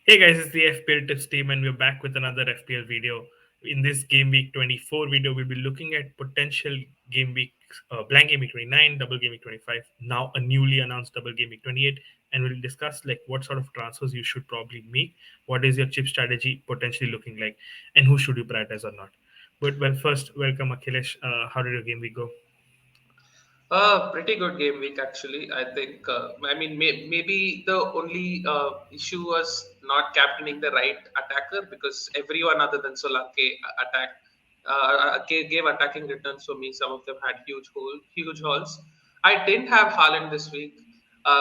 Hey guys, it's the FPL Tips team, and we're back with another FPL video. In this Game Week 24 video, we'll be looking at potential Game Week, blank Game Week 29, double Game Week 25, now a newly announced double Game Week 28, and we'll discuss like what sort of transfers you should probably make, what is your chip strategy potentially looking like, and who should you prioritize or not. But well, first, welcome Akhilesh. How did your Game Week go? Pretty good game week actually. I think. I mean, maybe the only issue was not captaining the right attacker because everyone other than Solanke gave attacking returns for me. Some of them had huge hauls. I didn't have Haaland this week,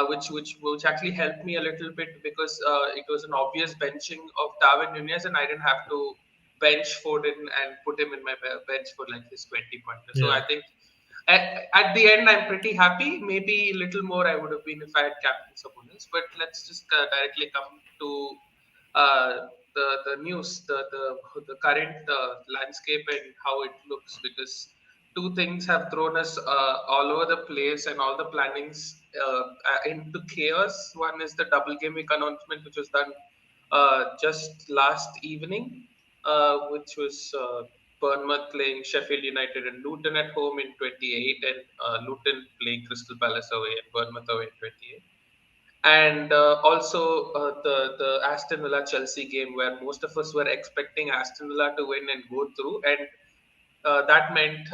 which actually helped me a little bit because it was an obvious benching of Darwin Nunez, and I didn't have to bench Foden and put him in my bench for like his 20 pointer. So Yeah. I think at the end, I'm pretty happy. Maybe a little more I would have been if I had captained someone else. But let's just directly come to the news, the current landscape and how it looks, because two things have thrown us all over the place and all the plannings into chaos. One is the double game week announcement, which was done just last evening, which was Bournemouth playing Sheffield United and Luton at home in 28, and Luton playing Crystal Palace away and Bournemouth away in 28. And also the Aston Villa Chelsea game, where most of us were expecting Aston Villa to win and go through, and that meant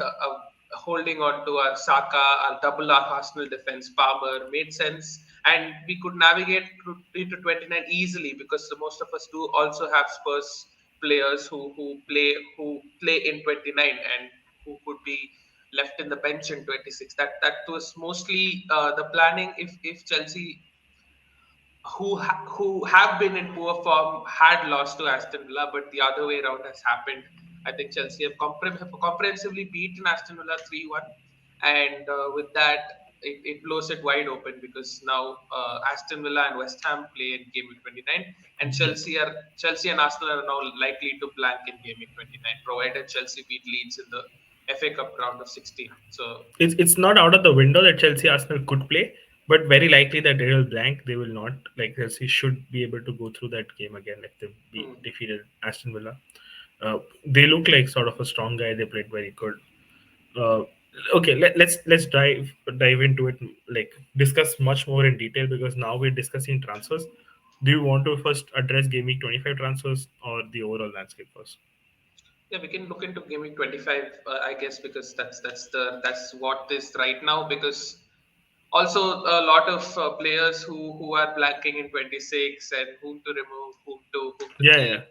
holding on to our Saka, our double our Arsenal defense. Palmer made sense, and we could navigate into 29 easily because most of us do also have Spurs players who play in 29 and who could be left in the bench in 26. That was mostly the planning. If Chelsea, who have been in poor form, had lost to Aston Villa, but the other way around has happened. I think Chelsea have comprehensively beaten Aston Villa 3-1, and with that, it blows it wide open because now Aston Villa and West Ham play in Game Week 29, and Yeah. Chelsea and Arsenal are now likely to blank in Game Week 29, provided Chelsea beat Leeds in the FA Cup round of 16. So, It's not out of the window that Chelsea Arsenal could play, but very likely that they will blank. They will not. Like Chelsea should be able to go through that game again if they be hmm. defeated Aston Villa. They look like sort of a strong guy. They played very good. Uh, okay, let's dive into it. Like discuss much more in detail because now we're discussing transfers. Do you want to first address Game Week 25 transfers or the overall landscape first? Yeah, we can look into Game Week 25, I guess, because that's what is right now. Because also a lot of players who are blanking in 26 and whom to remove, whom to Yeah, yeah. keep.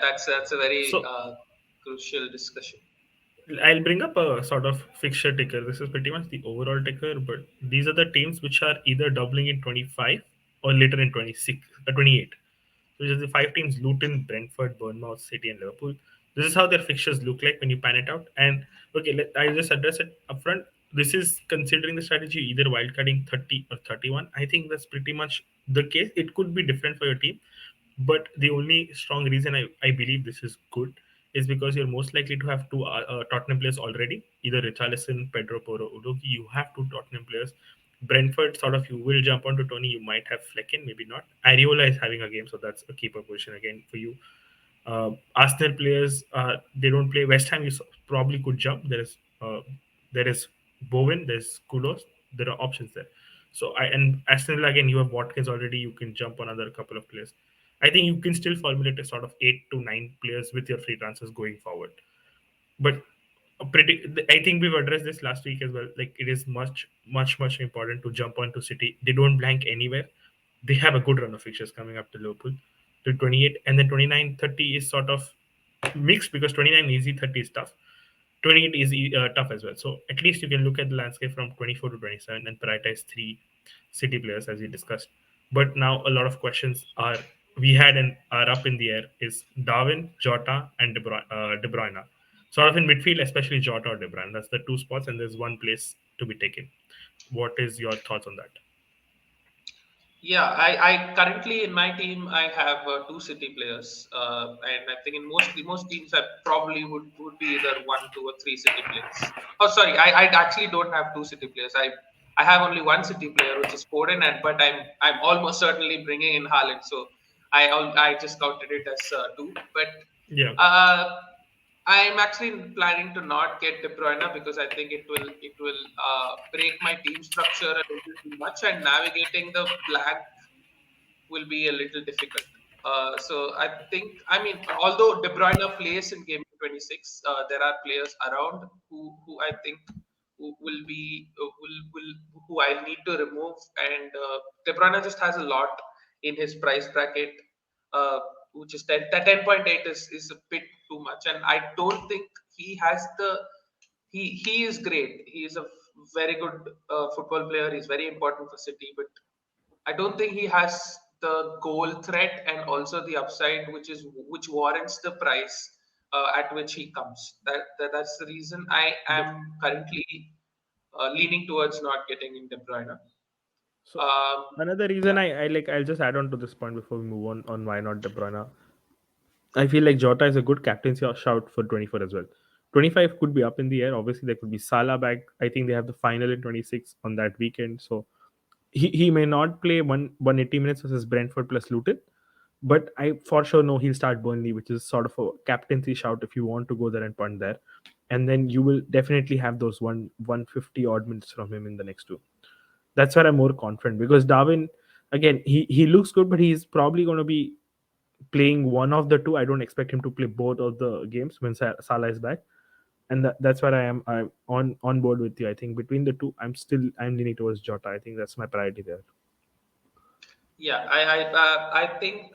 That's a very So crucial discussion. I'll bring up a sort of fixture ticker. This is pretty much the overall ticker, but these are the teams which are either doubling in 25 or later in 26, 28. So just the five teams: Luton, Brentford, Bournemouth, City, and Liverpool. This is how their fixtures look like when you pan it out. And okay, I just address it upfront. This is considering the strategy either wildcarding 30 or 31. I think that's pretty much the case. It could be different for your team, but the only strong reason I believe this is good is because you're most likely to have two Tottenham players already, either Richarlison, Pedro Porro, Udogi. You have two Tottenham players. Brentford, sort of, you will jump onto Tony. You might have Flecken, maybe not. Areola is having a game, so that's a keeper position again for you. Arsenal players, they don't play. West Ham, probably could jump. There is Bowen, there's Kulos. There are options there. So and Aston Villa again, you have Watkins already. You can jump on another couple of players. I think you can still formulate a sort of 8 to 9 players with your free transfers going forward. But I think we've addressed this last week as well. Like it is much important to jump onto City. They don't blank anywhere. They have a good run of fixtures coming up to Liverpool to 28, and then 29, 30 is sort of mixed because 29 easy, 30 is tough. 28 is tough as well. So at least you can look at the landscape from 24 to 27 and prioritize three City players as we discussed. But now a lot of questions are we had and are up in the air is Darwin, Jota, and De Bruyne. Sort of in midfield, especially Jota or De Bruyne. That's the two spots, and there's one place to be taken. What is your thoughts on that? Yeah, I currently in my team I have two City players, and I think in most teams I probably would be either one, two, or three City players. Oh, sorry, I actually don't have two City players. I have only one City player, which is Foden, and but I'm almost certainly bringing in Haaland. So I just counted it as two, but Yeah. uh, I'm actually planning to not get De Bruyne because I think it will break my team structure a little too much, and navigating the blank will be a little difficult. So I think, I mean, although De Bruyne plays in Game 26, there are players around who I think who will be will who I need to remove, and De Bruyne just has a lot in his price bracket, uh, which is 10.8 is a bit too much, and I don't think he has the he is great. He is a very good football player. He's very important for City, but I don't think he has the goal threat and also the upside, which warrants the price at which he comes. That's the reason I But am currently leaning towards not getting in De Bruyne. so Um, another reason yeah, I like, I'll just add on to this point before we move on why not De Bruyne. I feel like Jota is a good captaincy shout for 24 as well. 25 could be up in the air. Obviously, there could be Salah back. I think they have the final in 26 on that weekend. So he may not play 180 minutes versus Brentford plus Luton, but I for sure know he'll start Burnley, which is sort of a captaincy shout if you want to go there and punt there. And then you will definitely have those 150 odd minutes from him in the next two. That's where I'm more confident because Darwin, again, he looks good, but he's probably going to be playing one of the two. I don't expect him to play both of the games when Salah is back, and that's where I'm on board with you. I think between the two, I'm leaning towards Jota. I think that's my priority there. yeah. I think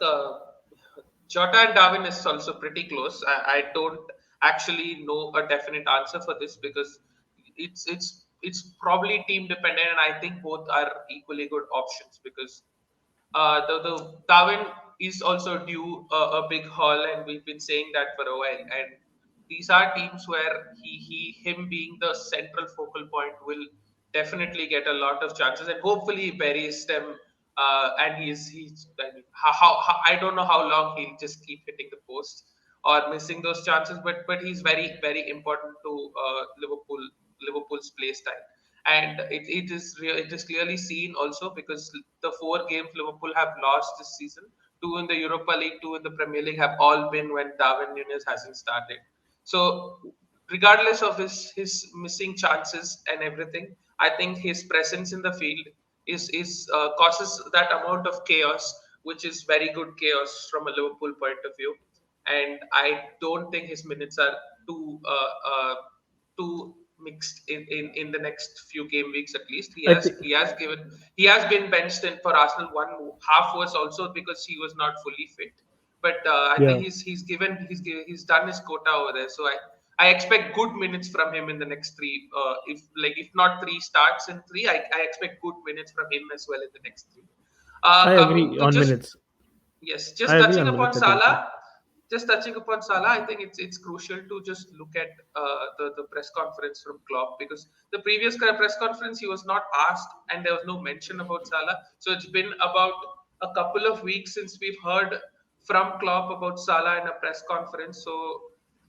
Jota and Darwin is also pretty close. I don't actually know a definite answer for this because it's probably team dependent, and I think both are equally good options because the Darwin is also due a big haul, and we've been saying that for a while. And these are teams where him being the central focal point will definitely get a lot of chances, and hopefully he buries them. And he's I mean, I don't know how long he'll just keep hitting the post or missing those chances, but he's very important to Liverpool's play style, and it is clearly seen also because the four games Liverpool have lost this season, two in the Europa League, two in the Premier League, have all been when Darwin Nunes hasn't started. So regardless of his missing chances and everything, I think his presence in the field is causes that amount of chaos, which is very good chaos from a Liverpool point of view. And I don't think his minutes are too too mixed in the next few game weeks at least. I think He has been benched in for Arsenal. One half was also because he was not fully fit. But I yeah, think he's done his quota over there. So I expect good minutes from him in the next three. If not three starts in three, I expect good minutes from him as well in the next three. I Coming agree to on just minutes. Yes, I just agree touching on upon minutes. I think so. Salah, I think it's crucial to just look at the press conference from Klopp because the previous press conference he was not asked and there was no mention about Salah. So it's been about a couple of weeks since we've heard from Klopp about Salah in a press conference. So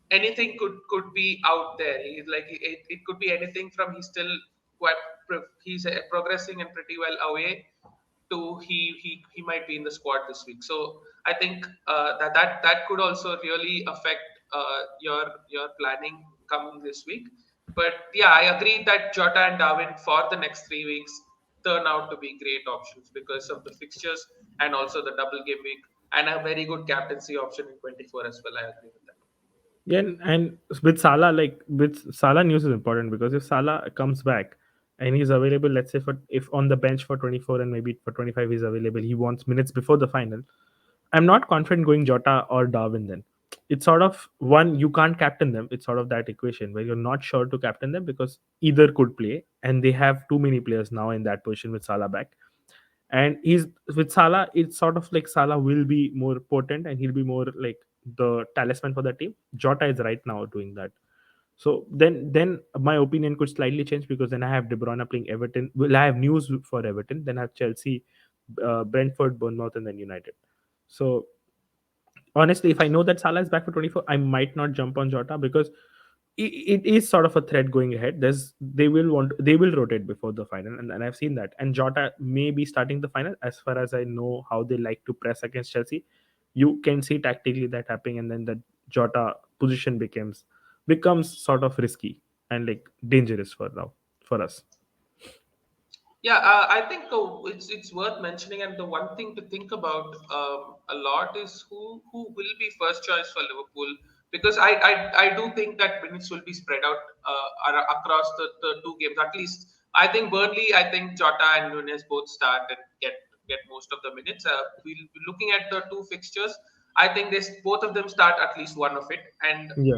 anything could be out there. It could be anything from he's still quite he's progressing and pretty well away to he might be in the squad this week. So I think that could also really affect your planning coming this week. But yeah, I agree that Jota and Darwin for the next 3 weeks turn out to be great options because of the fixtures and also the double game week and a very good captaincy option in 24 as well. I agree with that. Yeah, and with Salah, like with Salah, news is important because if Salah comes back and he's available, let's say for if on the bench for 24 and maybe for 25 he's available, he wants minutes before the final. I'm not confident going Jota or Darwin then. It's sort of one, you can't captain them. It's sort of that equation where you're not sure to captain them because either could play, and they have too many players now in that position with Salah back. And he's with Salah, it's sort of like Salah will be more potent and he'll be more like the talisman for the team. Jota is right now doing that. So then my opinion could slightly change because then I have De Bruyne playing Everton. Well, I have news for Everton. Then I have Chelsea, Brentford, Bournemouth, and then United. So honestly, if I know that Salah is back for 24, I might not jump on Jota because it is sort of a threat going ahead. They will rotate before the final, and I've seen that. And Jota may be starting the final. As far as I know, how they like to press against Chelsea, you can see tactically that happening, and then the Jota position becomes sort of risky and like dangerous for now for us. Yeah, I think it's worth mentioning, and the one thing to think about a lot is who will be first choice for Liverpool, because I do think that minutes will be spread out across the two games. At least I think Burnley, I think Jota and Nunes both start and get most of the minutes. We'll be looking at the two fixtures. I think this both of them start at least one of it, and Yeah,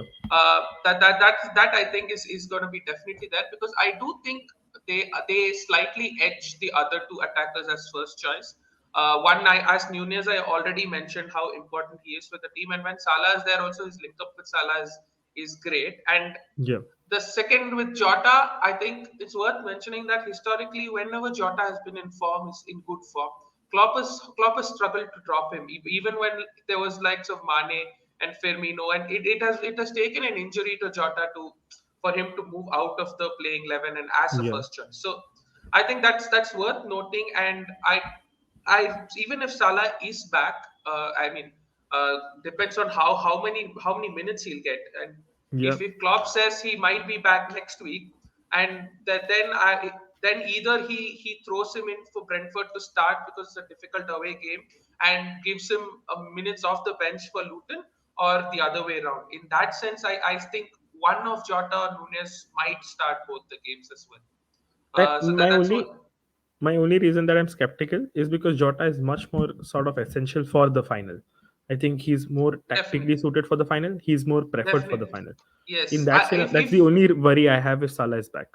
that I think is going to be definitely there, because I do think they slightly edge the other two attackers as first choice. One, as Nunez, I already mentioned how important he is for the team, and when Salah is there, also his link up with Salah is great. And yeah, the second with Jota, I think it's worth mentioning that historically, whenever Jota has been in form, is in good form, Klopp has struggled to drop him, even when there was likes of Mane and Firmino, and it has taken an injury to Jota to for him to move out of the playing 11 and as a yeah. first choice. So I think that's worth noting, and I even if Salah is back, I mean, depends on how many minutes he'll get, and Yeah. if Klopp says he might be back next week, and then either he throws him in for Brentford to start because it's a difficult away game and gives him minutes off the bench for Luton, or the other way around. In that sense, I think one of Jota or Nunes might start both the games as well. And So that's what. my only reason that I'm skeptical is because Jota is much more sort of essential for the final. I think he's more tactically Definitely, suited for the final. He's more preferred for the definitely, final. In yes. that scenario, If that's the only worry I have if Salah is back.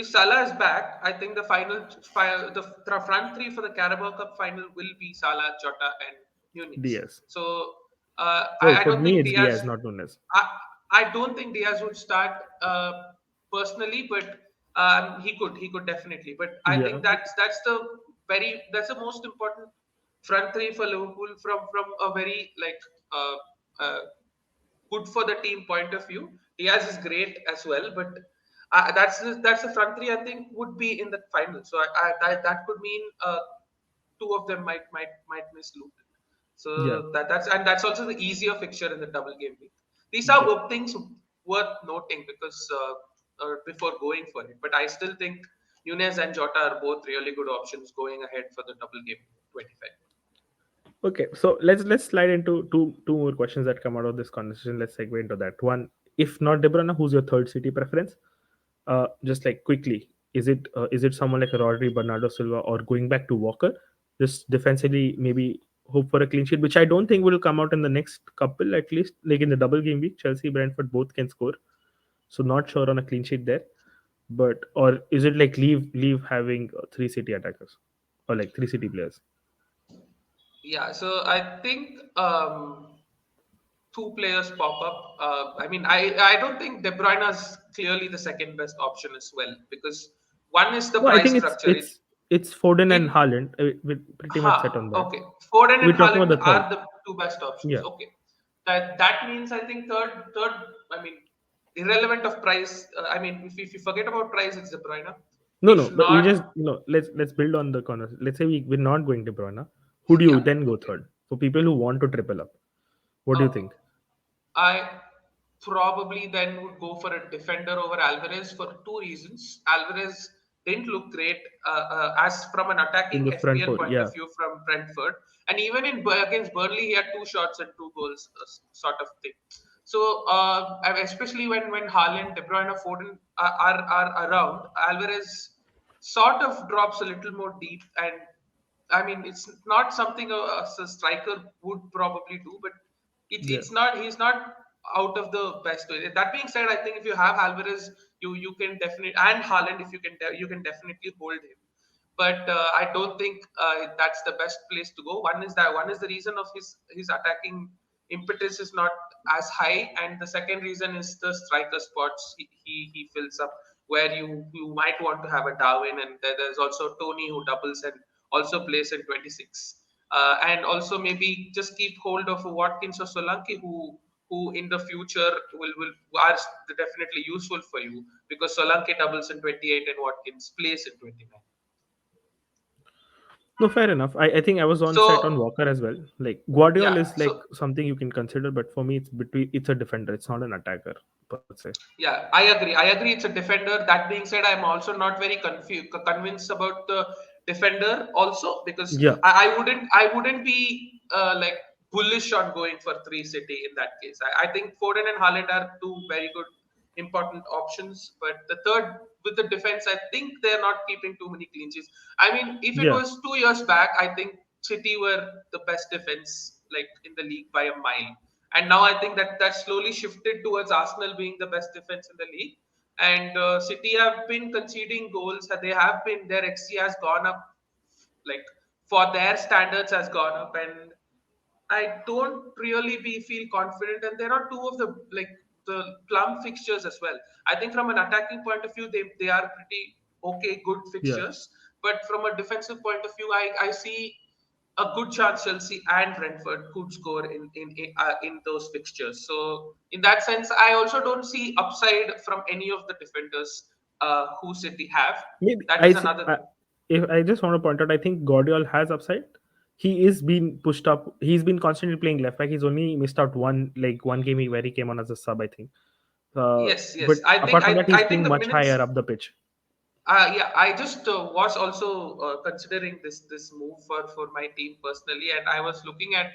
Salah is back, I think the front three for the Carabao Cup final will be Salah, Jota, and Nunez. Diaz. So Oh, I for don't me think it's Diaz, Diaz. not Nunes. I, I don't think Diaz would start personally, but he could definitely. But I Yeah, think that's the most important front three for Liverpool from a very like uh, uh, good for the team point of view. Diaz is great as well, but that's the front three I think would be in the final. So that could mean two of them might miss Luton. yeah. So that's also the easier fixture in the double game week. These are Okay. things worth noting because before going for it. But I still think Nunez and Jota are both really good options going ahead for the double game 25. Okay, so let's slide into two more questions that come out of this conversation. Let's segue into that. One, if not De Bruyne, who's your third city preference? Just like quickly, is it someone like Rodri, Bernardo Silva, or going back to Walker? Just defensively, maybe hope for a clean sheet, which I don't think will come out in the next couple. At least like in the double game week, Chelsea, Brentford both can score. So not sure on a clean sheet there. But or is it like leave having three city attackers or like three city players? Yeah, so I think two players pop up. I mean, I don't think De Bruyne is clearly the second best option as well, because one is the No, I price think structure. it's Foden and It Haaland. We're pretty much set on that. okay. Foden We're and talking about Haaland the third. are the two best options. Yeah. Okay, that means I think third. I mean, irrelevant of price. I mean, if you forget about price, it's De Bruyne. No, no, If but we just not, let's build on the corner. Let's say we're not going to Bruyne. Who do you yeah, then go okay. third? For people who want to triple up, what do you Okay. think? I probably then would go for a defender over Alvarez for two reasons. Alvarez didn't look great as from an In attacking the front FPL four, point yeah, of view from Brentford, and even against Burnley, he had two shots and two goals, sort of thing. So especially when Haaland, De Bruyne, Foden are around, Alvarez sort of drops a little more deep, and I mean, it's not something a striker would probably do, but yeah, it's not he's not out of the best way. That being said, I think if you have Alvarez, you can definitely, and Haaland, if you can definitely hold him. But I don't think that's the best place to go. One is the reason of his attacking impetus is not as high, and the second reason is the striker spots he fills up, where you might want to have a Darwin, and there's also Tony who doubles and also plays in 26. And also maybe just keep hold of a Watkins or Solanke who in the future will are definitely useful for you, because Solanke doubles in 28 and Watkins plays in 29. No, fair enough. I think I was on set on So Walker as well. Like Guardiola yeah, is like something you can consider, but for me, it's a defender. It's not an attacker per se. yeah, I agree. I agree. It's a defender. That being said, I'm also not very convinced about the defender also, because Yeah, I wouldn't be like bullish on going for three City in that case. I think Foden and Haaland are two very good important options, but the third with the defense, I think they're not keeping too many clean sheets. I mean, if it yeah, was 2 years back, I think City were the best defense like in the league by a mile, and now I think that slowly shifted towards Arsenal being the best defense in the league. And City have been conceding goals. They have been their XG has gone up, like for their standards has gone up, and I don't really be feel confident. And there are two of the like the plum fixtures as well. I think from an attacking point of view, they are pretty okay, good yeah. fixtures. But from a defensive point of view, I see a good chance Chelsea and Brentford could score in those fixtures. So in that sense, I also don't see upside from any of the defenders who City have. Maybe That is another I thing. if I just want to point out, I think Guardiola has upside. He is being pushed up. He's been constantly playing left back. He's only missed out one game where he came on as a sub, I think. Yes, But yes. I think apart from I that, he's I think playing the much higher minutes. up the pitch. Yeah, I just was also considering this move for my team personally, and I was looking at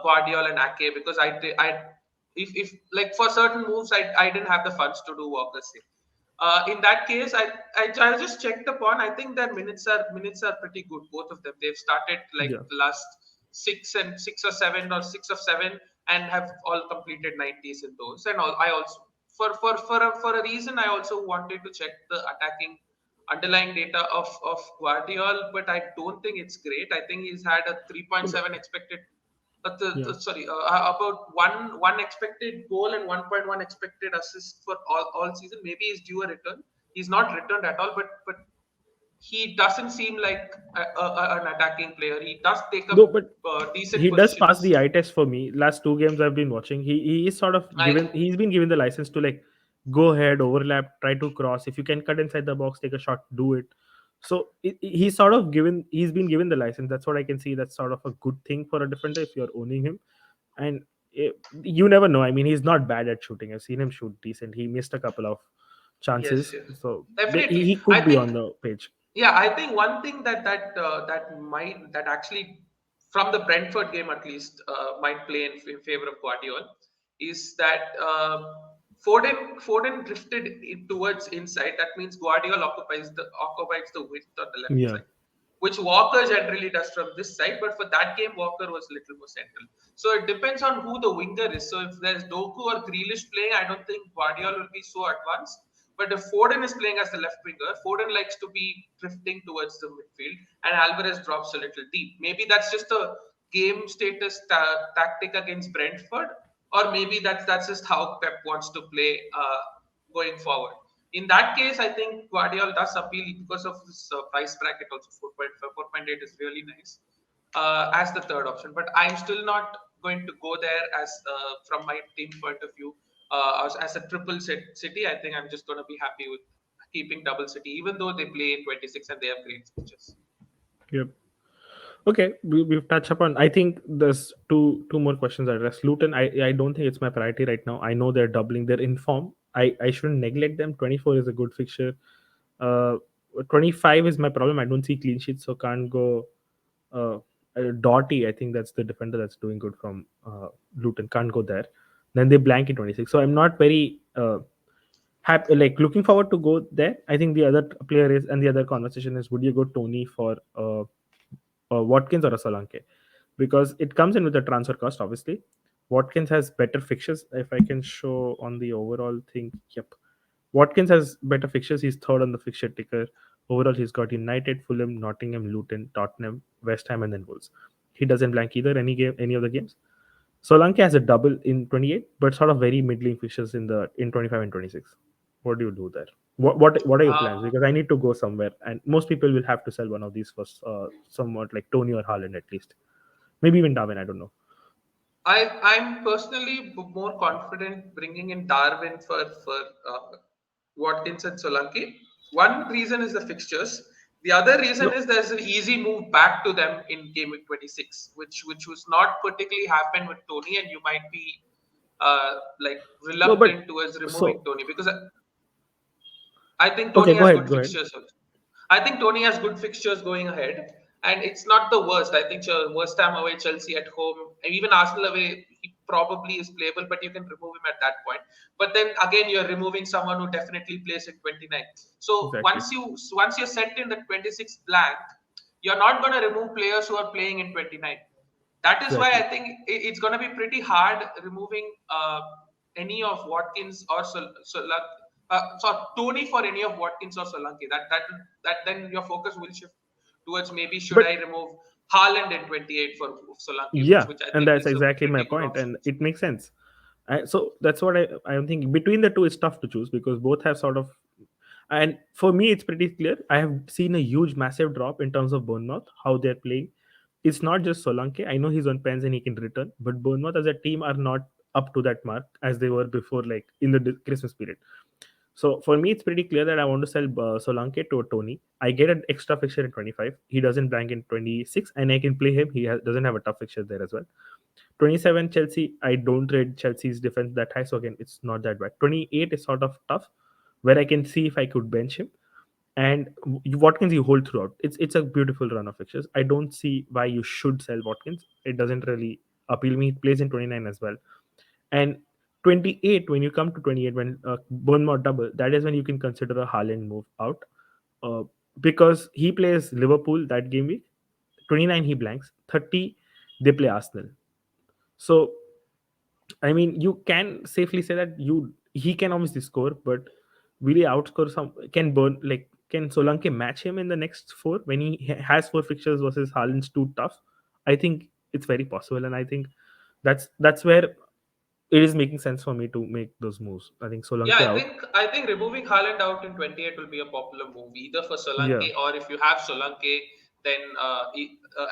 Guardiola and Ake, because I if like for certain moves I didn't have the funds to do Walker's thing. In that case, I just checked upon. I think their minutes are pretty good. Both of them. They've started like Yeah, the last 6 or 7 or 6 of 7, and have all completed 90s in those. And all, I also for a reason I also wanted to check the attacking underlying data of Guardiola, but I don't think it's great. I think he's had a no, but 3.7 expected, yeah. sorry, about one expected goal and 1.1 expected assist for all season. Maybe he's due a return. He's not returned at all, but he doesn't seem like an attacking player. He does take up No, but decent he does pass the positions. eye test for me. Last two games I've been watching, he is sort of given. I He's been given the license to like go ahead, overlap, try to cross. If you can cut inside the box, take a shot, do it. So he's sort of given. He's been given the license. That's what I can see. That's sort of a good thing for a defender if you're owning him. And you never know. I mean, he's not bad at shooting. I've seen him shoot decent. He missed a couple of Yes, chances, yes, so definitely. he I could be on think, the page. yeah, I think one thing that actually from the Brentford game at least might play in favor of Guardiola is that Foden drifted towards inside. That means Guardiola occupies the width on the left Yeah, side, which Walker generally does from this side. But for that game, Walker was a little more central. So it depends on who the winger is. So if there's Doku or Grealish playing, I don't think Guardiola will be so advanced. But if Foden is playing as the left winger, Foden likes to be drifting towards the midfield, and Alvarez drops a little deep. Maybe that's just a game status tactic against Brentford, or maybe that's just how Pep wants to play going forward. In that case, I think Guardiola does appeal because of this price bracket. Also, 4.5, 4.8 is really nice as the third option. But I'm still not going to go there as from my team point of view as a triple city. I think I'm just going to be happy with keeping double city, even though they play in 26 and they have great pitches. yep. Okay, we've touched upon. I think there's two more questions I address. Luton, I don't think it's my priority right now. I know they're doubling. They're in form. I shouldn't neglect them. 24 is a good fixture. Uh, 25 is my problem. I don't see clean sheets, so can't go. Uh, Doughty, I think that's the defender that's doing good from Luton. Can't go there. Then they blank in 26. So I'm not very happy. Like looking forward to go there. I think the other player is, and the other conversation is, would you go Tony for Watkins or a Solanke? Because it comes in with the transfer cost, obviously. Watkins has better fixtures. If I can show on the overall thing, yep. Watkins has better fixtures. He's third on the fixture ticker. Overall, he's got United, Fulham, Nottingham, Luton, Tottenham, West Ham, and then Wolves. He doesn't blank either any of the games. Solanke has a double in 28, but sort of very middling fixtures in 25 and 26. What do you do there? What are your plans? Uh, Because I need to go somewhere, and most people will have to sell one of these for somewhat like Tony or Haaland at least. Maybe even Darwin. I don't know. I'm personally more confident bringing in Darwin for Watkins and Solanke. One reason is the fixtures. The other reason No, is there's an easy move back to them in game week 26, which was not particularly happen with Tony, and you might be like no, but reluctant towards removing so Tony because I think okay, Tony go has ahead, good go ahead. fixtures also. I think Tony has good fixtures going ahead, and it's not the worst. I think worst time away, Chelsea at home, and even Arsenal away, he probably is playable, but you can remove him at that point. But then again, you're removing someone who definitely plays in 29. So Exactly, once you're set in the 26 blank, you're not going to remove players who are playing in 29. That is why I exactly. think it's going to be pretty hard removing any of Watkins or Tony for any of Watkins or Solanke. That then your focus will shift towards maybe should But I remove Haaland in 28 for Solanke, yeah, which I and think that's is a exactly my pretty good point, option. and it makes sense. So that's what I'm thinking. Between the two, it's tough to choose because both have sort of. And for me, it's pretty clear. I have seen a huge, massive drop in terms of Bournemouth, how they're playing. It's not just Solanke. I know he's on pens and he can return, but Bournemouth as a team are not up to that mark as they were before, like in the Christmas period. So for me, it's pretty clear that I want to sell Solanke to Tony. I get an extra fixture in 25. He doesn't blank in 26, and I can play him. Doesn't have a tough fixture there as well. 27 Chelsea, I don't rate Chelsea's defense that high, so again, it's not that bad. 28 is sort of tough, where I can see if I could bench him. And Watkins, you hold throughout. It's a beautiful run of fixtures. I don't see why you should sell Watkins. It doesn't really appeal me. He plays in 29 as well. And 28, when you come to 28, when Bournemouth double, that is when you can consider a Haaland move out. Uh, because he plays Liverpool that game week. 29 he blanks. 30 they play Arsenal. So I mean, you can safely say that he can obviously score, but will he outscore some? Can Solanke match him in the next four when he has four fixtures versus Haaland's too tough? I think it's very possible, and I think that's where it is making sense for me to make those moves. I think Yeah, Solanke out. I think removing Haaland out in 28 will be a popular move either for Yeah, Solanke or if you have Solanke, then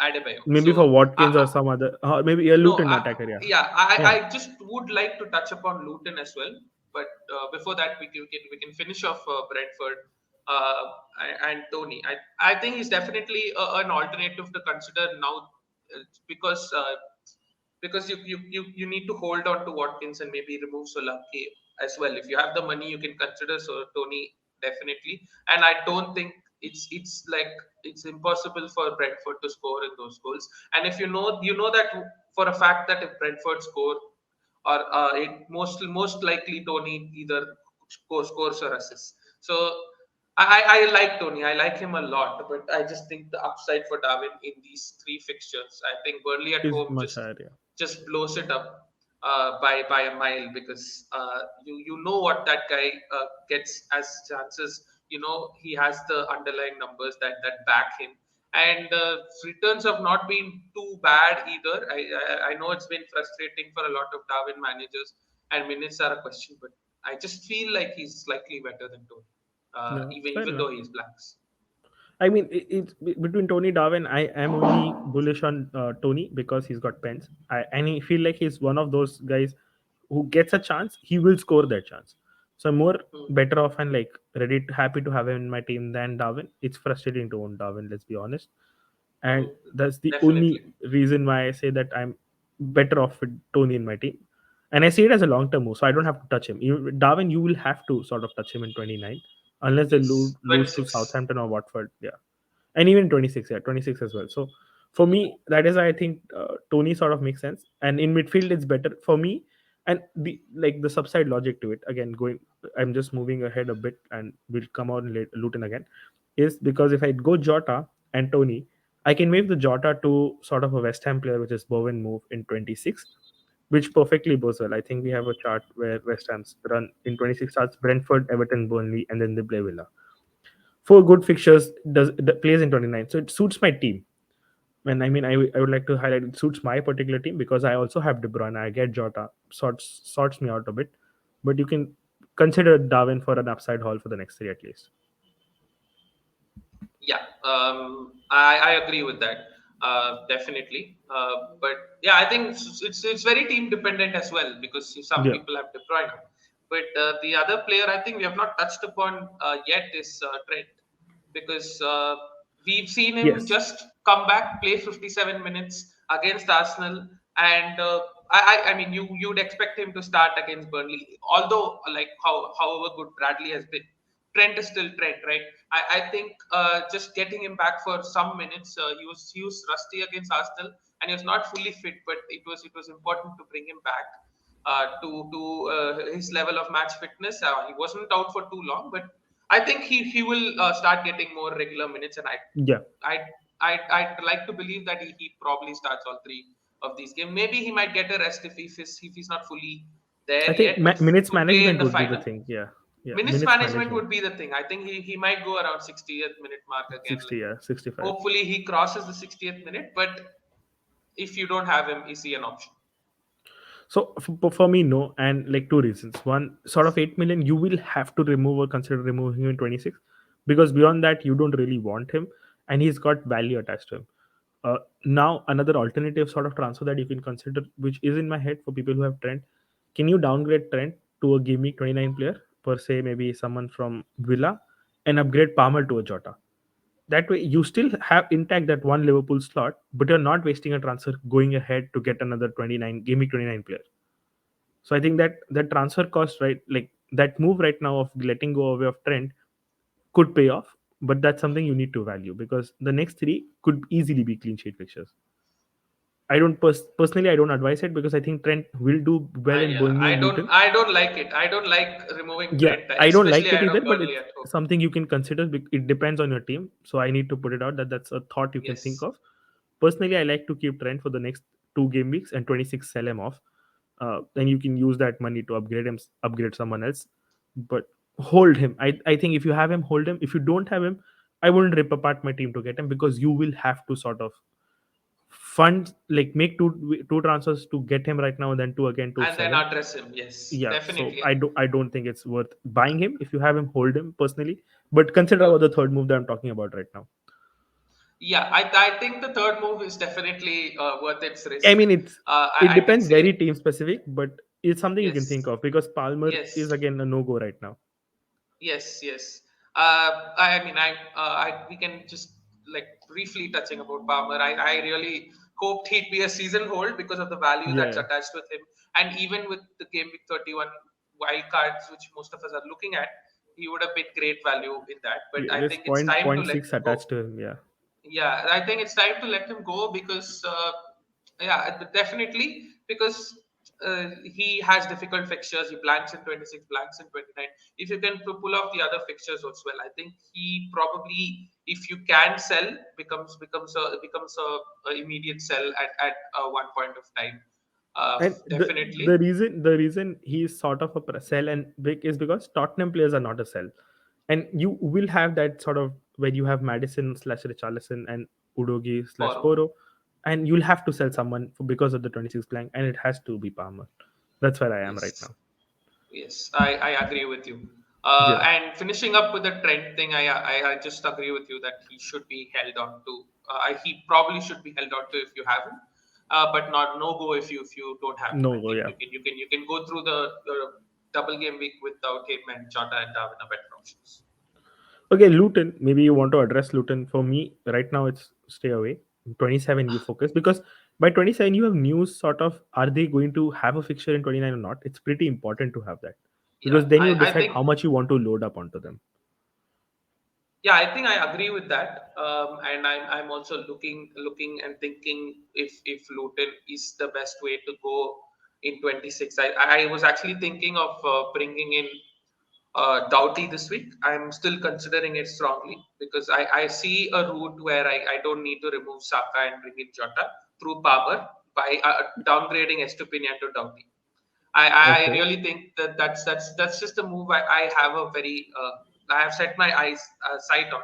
Adebayo. maybe for So Watkins or some other, maybe a no, Luton attacker. Yeah, yeah, yeah, I just would like to touch upon Luton as well. But before that, we can finish off Brentford uh, and Tony. I think he's definitely an alternative to consider now because you need to hold on to Watkins and maybe remove Solanke as well. If you have the money, you can consider Tony definitely. And I don't think it's like it's impossible for Brentford to score in those goals. And if you know that for a fact that if Brentford score or it most likely Tony either scores or assists. So I like Tony. I like him a lot, but I just think the upside for Darwin in these three fixtures. I think Burnley at is home much just higher. Yeah, just blows it up by a mile because you know what that guy gets as chances. You know he has the underlying numbers that back him, and returns have not been too bad either. I know it's been frustrating for a lot of Darwin managers, and minutes are a question, but I just feel like he's slightly better than Tony, yeah, even fair even enough. though he's blanks. I mean, between Tony Darwin, I am only bullish on Tony because he's got pens. And I feel like he's one of those guys who gets a chance, he will score that chance. So I'm more Hmm, better off and like happy to have him in my team than Darwin. It's frustrating to own Darwin, let's be honest. And hmm, that's the definitely. only reason why I say that I'm better off with Tony in my team. And I see it as a long term move, so I don't have to touch him. Darwin, you will have to sort of touch him in 29, unless they Yes, lose to 26. Southampton or Watford. Yeah, and even 26, yeah, 26 as well. So for me, that is why I think Tony sort of makes sense. And in midfield, it's better for me. And the subside logic to it again, going, I'm just moving ahead a bit, and we'll come on Luton again, is because if I go Jota and Tony, I can move the Jota to sort of a West Ham player, which is Bowen move in 26, which perfectly goes well. I think we have a chart where West Ham's run in 26 starts Brentford, Everton, Burnley, and then they play Villa. Four good fixtures plays in 29, so it suits my team. And I mean, I would like to highlight it suits my particular team because I also have De Bruyne. I get Jota, sorts me out a bit, but you can consider Darwin for an upside haul for the next three at least. Yeah, I agree with that. definitely. But yeah, I think it's very team dependent as well because some Yeah. people have De Bruyne. But the other player I think we have not touched upon yet is Trent because we've seen him Yes. just come back, play 57 minutes against Arsenal, and I mean you'd expect him to start against Burnley, although like however good Bradley has been. Trent is still Trent, right? I think just getting him back for some minutes, he was rusty against Arsenal and he was not fully fit, but it was important to bring him back to his level of match fitness. He wasn't out for too long, but I think he will start getting more regular minutes, and Yeah. I I'd like to believe that he probably starts all three of these games. Maybe he might get a rest if he's not fully I there think yet, but minutes to play in management the would be the final. thing. Yeah. Yeah. Minutes Minutes management management. would be the thing. I think he might go around 60th minute mark again. 60, Like yeah, 65. hopefully he crosses the 60th minute, but if you don't have him, is he an option? So for me, no, and like two reasons. One, sort of 8 million, you will have to remove or consider removing him in 26, because beyond that, you don't really want him, and he's got value attached to him. Now, another alternative sort of transfer that you can consider, which is in my head for people who have Trent, can you downgrade Trent to a Game Week 29 player, per se, maybe someone from Villa, and upgrade Palmer to a Jota? That way, you still have intact that one Liverpool slot, but you're not wasting a transfer going ahead to get another 29 Game Week 29 player. So I think that that transfer cost, right, like that move right now of letting go away of Trent could pay off, but that's something you need to value because the next three could easily be clean sheet fixtures. I don't personally I don't advise it because I think Trent will do well in Yeah, Burnley and Luton. I don't like it. I don't like removing Yeah, Trent, I don't especially like it ahead either, of but Burnley it's at home. something you can consider. It depends on your team, so I need to put it out that that's a thought you can think Yes, of. Personally, I like to keep Trent for the next 2 game weeks and 26 sell him off. Then you can use that money to upgrade someone else, but hold him. I think if you have him, hold him. If you don't have him, I wouldn't rip apart my team to get him because you will have to sort of fund, like make two transfers to get him right now and then two again to and sell then him. address him. Yes, Yeah, so definitely. I don't think it's worth buying him. If you have him, hold him personally, but consider about the Okay. third move that I'm talking about right now. Yeah, I think the third move is definitely worth its I risk. mean, it I can depends very say team specific, but it's something you can think yes, of because Palmer is yes. again a no go right now. Yes, yes. I mean, we can just like briefly touching about Palmer. I really hoped he'd be a season hold because of the value that's Yeah, attached with him, and even with the game week 31 wild cards, which most of us are looking at, he would have been great value in that. But yeah, I there's think it's time to point let six him go. attached to him. Yeah, Yeah, I think it's time to let him go because yeah, definitely because he has difficult fixtures. He blanks in 26, blanks in 29. If you can pull off the other fixtures as well, I think he probably, if you can sell, becomes a immediate sell at one point of time. and Definitely the reason he's sort of a sell and big is because Tottenham players are not a sell, and you will have that sort of where you have Madison slash Richarlison and Udogi slash Poro. Poro, and you'll have to sell someone because of the 26 blank, and it has to be Palmer. That's where I am right Yes. now. Yes, I agree with you. Yeah, And finishing up with the trend thing, I just agree with you that he should be held on to. He probably should be held on to if you have him, but not no go if you don't have him. I no go. think Yeah. you can go through the double game week without him, and Jota and Darwin are better options. Okay, Luton. Maybe you want to address Luton. For me, right now, it's stay away. 27, you focus because by 27, you have news sort of are they going to have a fixture in 29 or not? It's pretty important to have that Yeah, because then you I decide think how much you want to load up onto them. yeah, I think I agree with that. And I'm also looking and thinking if Luton is the best way to go in 26. I was actually thinking of bringing in Doughty this week. I'm still considering it strongly because I see a route where I don't need to remove Saka and bring in Jota through Palmer by downgrading Estupinian to Doughty. I Okay, really think that that's just a move I have a very I have set my eyes sight on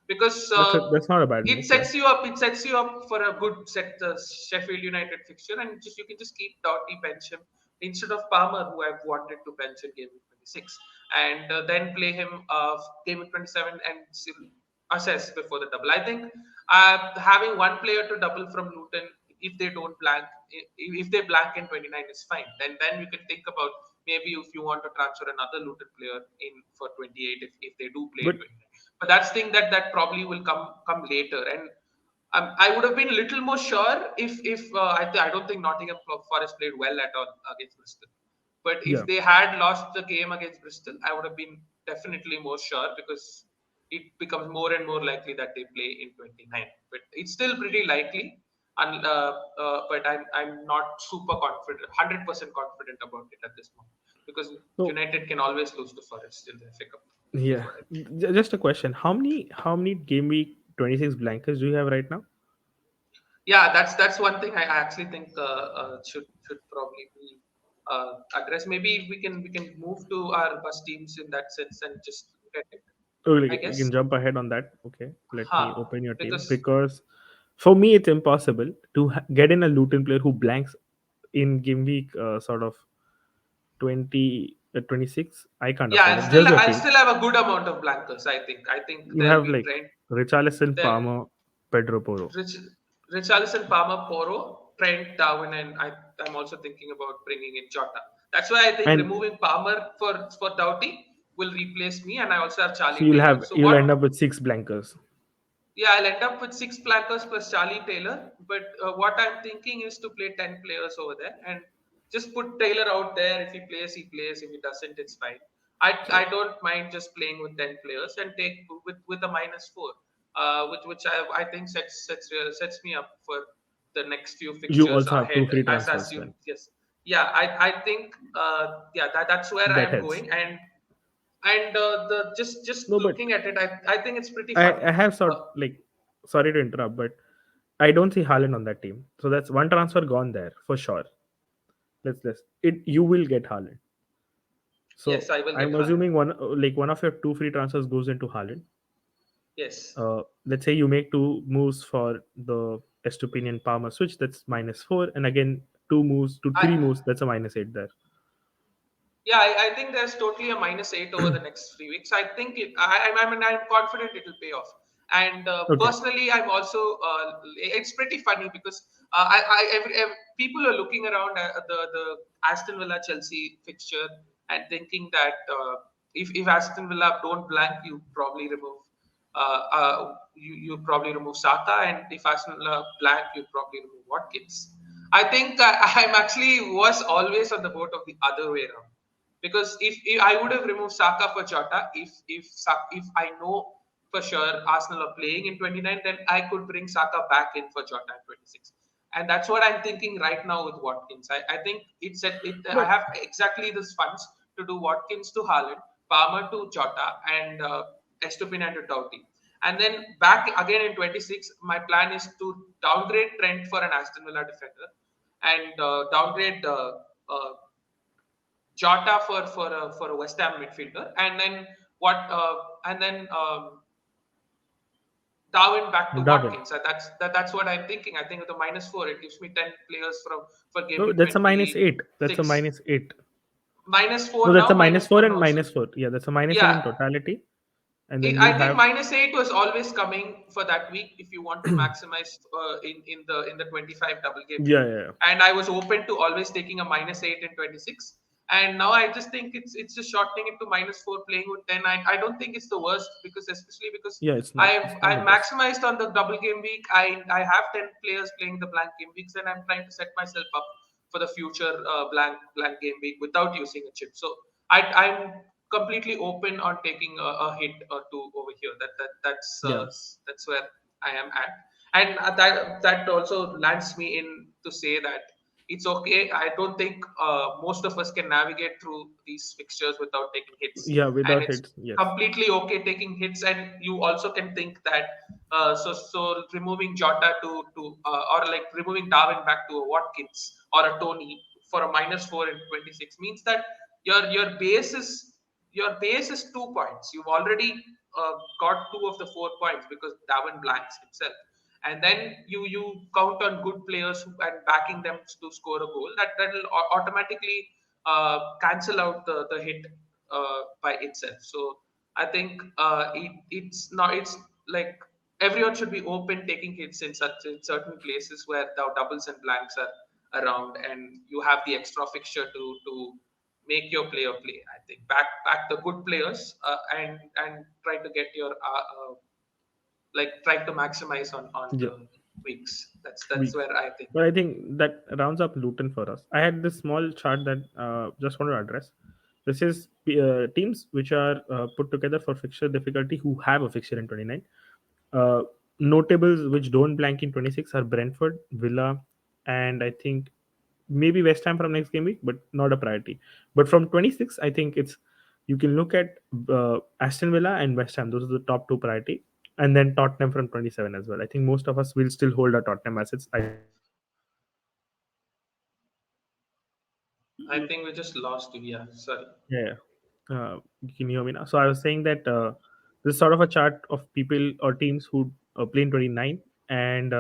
because that's not a bad it move. Yeah, sets you up. It sets you up for a good Sheffield United fixture, and just you can just keep Doughty bench him instead of Palmer, who I've wanted to bench in game week 26, and then play him game week 27 and still assess before the double. I think Having one player to double from Luton, if they don't blank, if they blank in 29 is fine. Then you can think about maybe if you want to transfer another Luton player in for 28 if they do play in But 29. But that's thing that probably will come later. And I would have been a little more sure if I don't think Nottingham Forest played well at all against Bristol. But if yeah, they had lost the game against Bristol, I would have been definitely more sure because it becomes more and more likely that they play in 29. But it's still pretty likely, and but I'm not super confident, 100% confident about it at this moment because so United can always lose to Forest in the FA Cup. That's yeah, what I think. just a question: how many game week 26 blankers do you have right now? Yeah, that's one thing I actually think should probably be addressed. Maybe we can move to our bus teams in that sense and just look at it. Oh, I like, you guess, can jump ahead on that. Okay, let me huh? open your team Because because for me it's impossible to get in a Luton player who blanks in game week sort of 20 26. I can't yeah, afford it. Here's your I'll team. still have a good amount of blankers. I think You there'll have be like Trent, Richarlison, there, Palmer, Pedro Porro, Rich, Richarlison, Palmer, Poro, Trent, Darwin, and I'm also thinking about bringing in Jota. That's why I think and removing Palmer for Doughty will replace me, and I also have so Charlie you'll Taylor. have So you'll what end up with six blankers. Yeah, I'll end up with six blankers plus Charlie Taylor. But what I'm thinking is to play 10 players over there and just put Taylor out there. If he plays, he plays. If he doesn't, it's fine. I So don't mind just playing with 10 players and take with a -4, which I think sets me up for the next few you fixtures also have two ahead free as transfers you then. yes. Yeah, I think yeah, that's where That I'm helps. going. And the just No, but looking at it, I think it's pretty I funny. have Uh, sort like, sorry to interrupt, but I don't see Haaland on that team. So that's one transfer gone there for sure. Let's it. You will get Haaland. Yes, So I will get I'm Haaland. assuming one of your two free transfers goes into Haaland. Yes. Let's say you make two moves for the Estupinian Palmer switch. That's -4, and again two moves to three I moves. That's a -8 there. Yeah, I think there's totally a -8 over the next 3 weeks. I think I'm confident it will pay off. And Okay. personally, I'm also it's pretty funny because people are looking around the Aston Villa Chelsea fixture and thinking that if Aston Villa don't blank, you probably remove Saka, and if Aston Villa blank, you probably remove Watkins. I think I'm actually was always on the boat of the other way around because if I would have removed Saka for Jota, if I know for sure Arsenal are playing in 29, then I could bring Saka back in for Jota in 26, and that's what I'm thinking right now with Watkins. I think I But have exactly this funds to do Watkins to Haaland, Palmer to Jota, and Estupinian to Doughty. And then back again in 26, my plan is to downgrade Trent for an Aston Villa defender and downgrade Jota for a West Ham midfielder, and then what? And then Darwin back to Darwin. Watkins. That's what I'm thinking. I think with the -4, it gives me 10 players for game No, week that's a -8. That's a 26. -8. No, -4 that's a now, -4 -4 and also. -4. Yeah, that's a -8 in Yeah, totality. And then I you'll think have -8 was always coming for that week if you want to maximize in the 25 double game yeah, week. yeah, yeah. And I was open to always taking a -8 in 26. And now I just think it's just shortening it to -4, playing with 10. I don't think it's the worst because especially because Yeah, it's not. I've It's not I the best. maximized on the double game week. I have 10 players playing the blank game weeks, and I'm trying to set myself up for the future blank game week without using a chip. So I'm completely open on taking a hit or two over here. Yeah, That's where I am at, and that also lands me in to say that it's okay. I don't think most of us can navigate through these fixtures without taking hits, yeah. and Without it's hits, yes. completely okay taking hits. And you also can think that so removing Jota to or like removing Darwin back to a Watkins or a Tony for a -4 in 26 means that your base is your base is 2 points. You've already got two of the 4 points because Darwin blanks himself, and then you count on good players and backing them to score a goal. That will automatically cancel out the hit by itself. So I think it's not it's like everyone should be open taking hits in such in certain places where the doubles and blanks are around, and you have the extra fixture to make your player play. I think back the good players, and try to get your like try to maximize on Yeah, the weeks. That's weeks. where I think. But I think that rounds up Luton for us. I had this small chart that just want to address. This is teams which are put together for fixture difficulty who have a fixture in 29. Uh, Notables which don't blank in 26 are Brentford, Villa, and I think maybe West Ham from next game week, but not a priority. But from 26, I think it's you can look at Aston Villa and West Ham. Those are the top two priority, and then Tottenham from 27 as well. I think most of us will still hold our Tottenham assets. I don't think we will sell them. I think we just lost you. Yeah, sorry. Yeah, yeah. You can hear me now. So I was saying that this is sort of a chart of people or teams who play in 29, and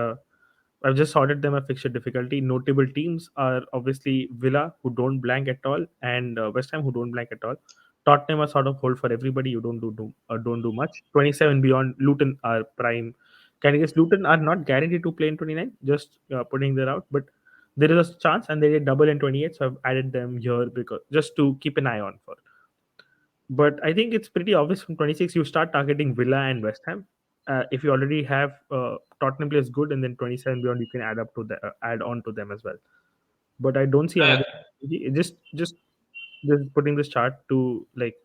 I've just sorted them a fixture difficulty. Notable teams are obviously Villa, who don't blank at all, and West Ham, who don't blank at all. Tottenham are sort of hold for everybody. You don't do much. 27 beyond Luton are prime candidates. Luton are not guaranteed to play in 29. Just putting that out, but there is a chance, and they did double in 28. So I've added them here because just to keep an eye on for. But I think it's pretty obvious from 26 you start targeting Villa and West Ham. If you already have Tottenham players good, and then 27 beyond you can add on to them as well. But I don't see Uh, another strategy. Just putting this chart to like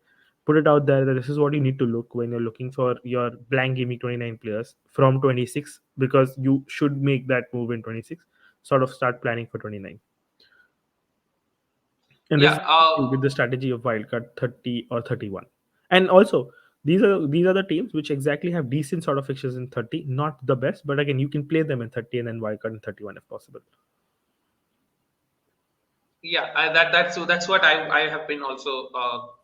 put it out there that this is what you need to look when you're looking for your blank gaming 29 players from 26, because you should make that move in 26. Sort of start planning for 29. And this yeah. is with the strategy of wildcard 30 or 31. And also these are the teams which exactly have decent sort of fixtures in 30, not the best, but again you can play them in 30 and then wildcard in 31 if possible. Yeah, that's what I have been also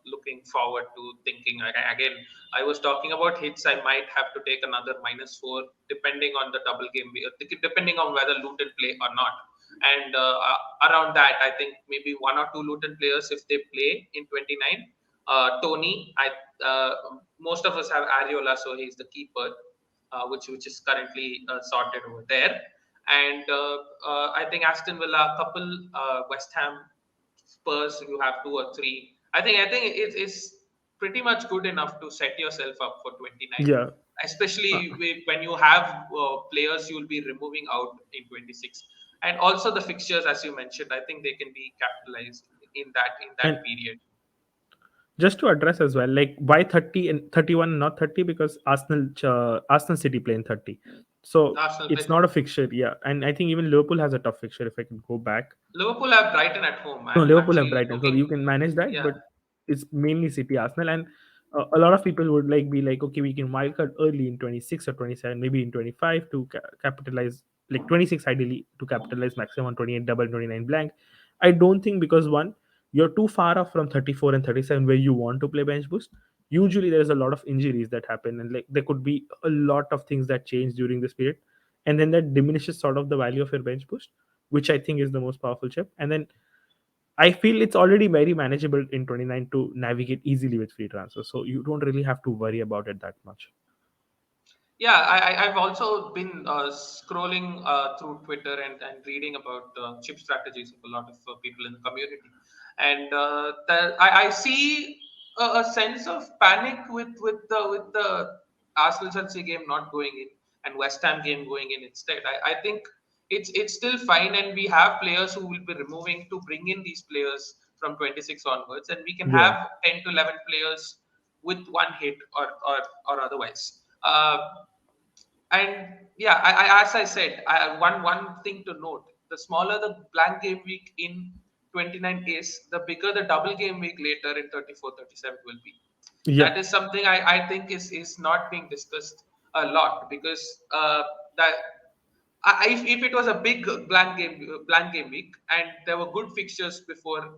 looking forward to thinking. Again, I was talking about hits. I might have to take another -4 depending on the double game, depending on whether Luton play or not. And around that, I think maybe one or two Luton players if they play in 29. Tony, most of us have Ariola, so he's the keeper, which is currently sorted over there. And I think Aston Villa, couple, West Ham, Spurs, you have two or three. I think it's pretty much good enough to set yourself up for 29, Yeah. Uh, especially when you have players you will be removing out in 26, and also the fixtures as you mentioned. I think they can be capitalized in that and period. just to address as well, like why 30 and 31 not 30, because Arsenal City play in 30, so Arsenal it's play. not a fixture. Yeah, and I think even Liverpool has a tough fixture if I can go back. Liverpool have Brighton at home. No, I'm Liverpool have actually Brighton, so you looking. can manage that. Yeah. But it's mainly City, Arsenal, and a lot of people would like be like, okay, we can wildcard early in 26 or 27, maybe in 25 to capitalize, like 26 ideally to capitalize maximum on 28 double 29 blank. I don't think, because one, you're too far off from 34 and 37 where you want to play bench boost. Usually, there's a lot of injuries that happen, and like there could be a lot of things that change during this period, and then that diminishes sort of the value of your bench boost, which I think is the most powerful chip. And then I feel it's already very manageable in 29 to navigate easily with free transfer. So you don't really have to worry about it that much. Yeah, I've also been scrolling through Twitter and reading about chip strategies of a lot of people in the community, and I see a sense of panic with the Arsenal Chelsea game not going in and West Ham game going in instead. I think it's still fine, and we have players who will be removing to bring in these players from 26 onwards, and we can Yeah. have 10 to 11 players with one hit or otherwise. And yeah, as I said, one thing to note: the smaller the blank game week in 29 is, the bigger the double game week later in 34, 37 will be. Yeah. That is something I think is not being discussed a lot, because that if it was a big blank game week and there were good fixtures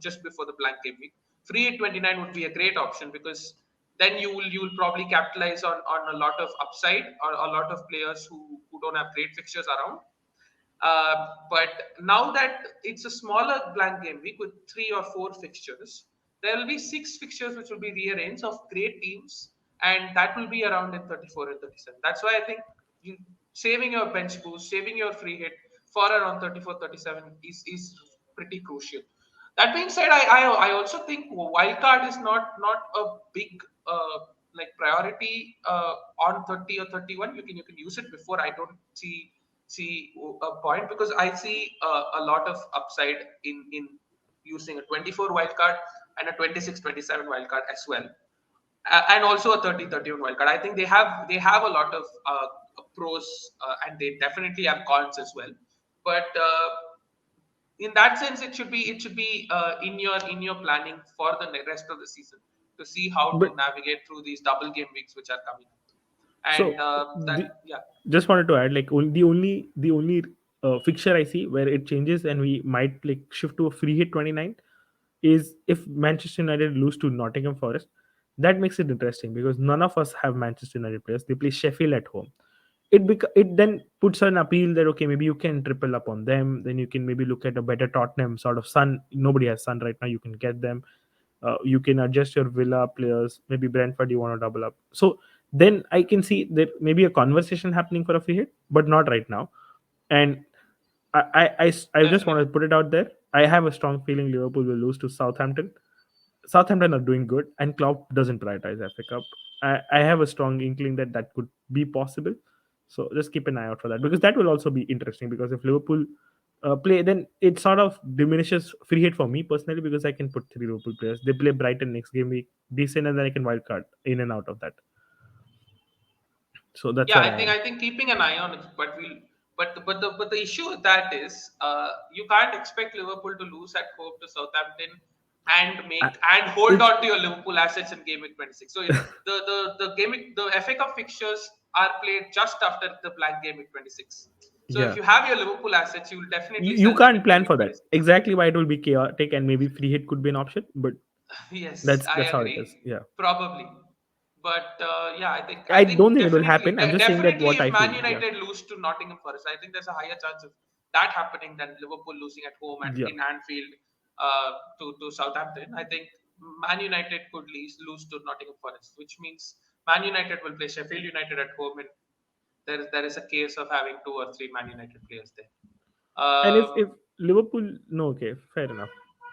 just before the blank game week, free 29 would be a great option, because then you will probably capitalize on a lot of upside or a lot of players who don't have great fixtures around. But now that it's a smaller blank game week with three or four fixtures, there will be six fixtures which will be rearranged of great teams, and that will be around in 34 and 37. That's why I think you, saving your bench boost, saving your free hit for around 34, 37 is pretty crucial. That being said, I also think wildcard is not a big like priority on 30 or 31. You can use it before. I don't see a point because I see a lot of upside in using a 24 wildcard and a 26, 27 wildcard as well, and also a 30, 31 wildcard. I think they have a lot of pros, and they definitely have cons as well. But in that sense, it should be in your planning for the rest of the season to see how But to navigate through these double game weeks which are coming up. And so that the yeah, just wanted to add, like, the only fixture I see where it changes and we might like shift to a free hit 29 is if Manchester United lose to Nottingham Forest. That makes it interesting because none of us have Manchester United players. They play Sheffield at home. It then puts an appeal that okay, maybe you can triple up on them. Then you can maybe look at a better Tottenham sort of Sun. Nobody has Sun right now. You can get them. You can adjust your Villa players. Maybe Brentford you want to double up. So then I can see there maybe a conversation happening for a free hit, but not right now. And I just want to definitely. put it out there. I have a strong feeling Liverpool will lose to Southampton. Southampton are doing good, and Klopp doesn't prioritize FA Cup. I have a strong inkling that that could be possible. So just keep an eye out for that because that will also be interesting. Because if Liverpool play, then it sort of diminishes free hit for me personally because I can put three Liverpool players. They play Brighton next game week, decent, and then I can wild card in and out of that. So that's Yeah, where I I think am. I think keeping an eye on it, but the issue with that is you can't expect Liverpool to lose at home to Southampton and I, hold it's on to your Liverpool assets in game week 26. So the FA Cup fixtures are played just after the blank game week 26. So if yeah. you have your Liverpool assets, you will definitely You sell them in can't game plan week for that. 26. Exactly why it will be chaotic and maybe free hit could be an option, but Yes, that's I that's how it is. agree. Yeah. Probably, but yeah, I think I I don't think think it will definitely happen. I'm just saying that definitely what if I Man feel. Yeah. United lose to Nottingham Forest, I think there's a higher chance of that happening than Liverpool losing at home and Yeah. in Anfield to Southampton. I think Man United could lose to Nottingham Forest, which means Man United will play Sheffield United at home, and there is a case of having two or three Man United players there. And if Um, Liverpool, no, okay, fair enough,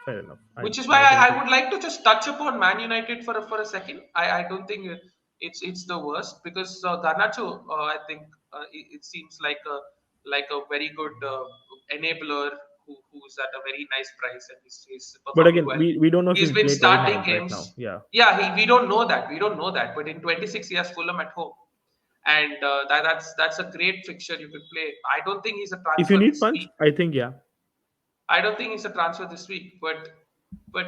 fair enough. which is why I don't I think. would like to just touch upon Man United for a second. I don't think it's the worst because Garnacho, I think it seems like a very good enabler who's at a very nice price and he's But performing again, well. we don't know if He's he'll been play starting 29 right now. games. Yeah. Yeah, we don't know that. We don't know that. But in 26, he has Fulham at home, and that's a great fixture you could play. I don't think he's a If you transfer need this punch, week. I think yeah, I don't think he's a transfer this week, but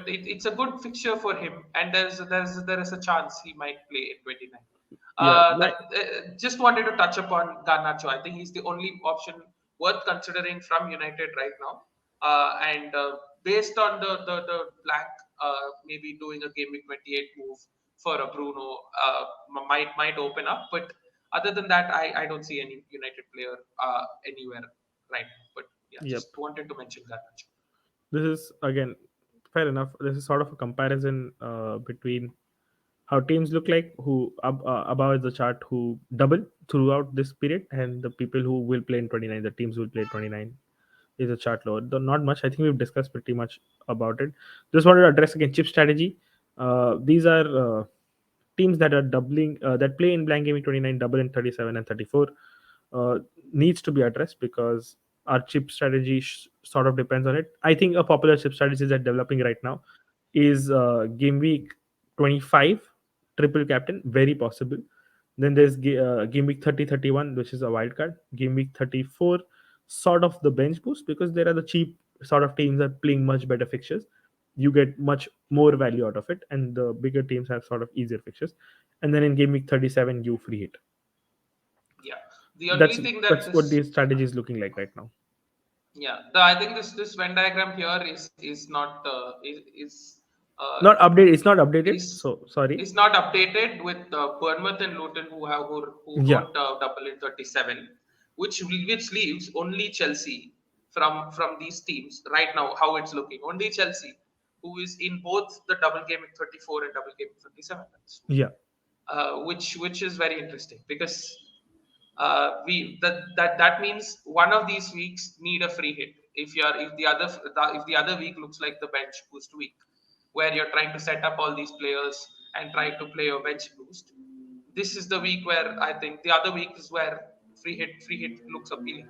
it's a good fixture for him, and there is a chance he might play in 29. yeah. That Just wanted to touch upon Garnacho. I think he's the only option worth considering from United right now, and based on the blank, maybe doing a game week 28 move for a Bruno might open up, but other than that, I don't see any United player anywhere right now. But yeah, Yep. just wanted to mention Garnacho. This is again fair enough. This is sort of a comparison between how teams look like who above the chart who double throughout this period and the people who will play in 29. The teams will play 29 is a chart lower. Though not much. I think we've discussed pretty much about it. Just wanted to address again chip strategy. These are teams that are doubling that play in blank gaming 29, double in 37 and 34 uh, needs to be addressed because our chip strategy sort of depends on it. I think a popular chip strategy that developing right now is game week 25 triple captain, very possible. Then there's game week 30 31, which is a wild card. Game week 34, sort of the bench boost because there are the cheap sort of teams that playing much better fixtures. You get much more value out of it, and the bigger teams have sort of easier fixtures. And then in game week 37, you free hit. Yeah. The That's only thing that that's what this the strategy is looking like right now. yeah, I think this Venn diagram here is not uh, Not update. It's not updated. is So sorry. is not updated with Bournemouth and Luton who Yeah, don't double in 37, which leaves only Chelsea from these teams right now. How it's looking, only Chelsea who is in both the double game in 34 and double game in 37. yeah. Which is very interesting because we that means one of these weeks need a free hit. If the other week looks like the bench boost week, where you're trying to set up all these players and try to play your bench boost, this is the week where I think the other week is where free hit looks appealing.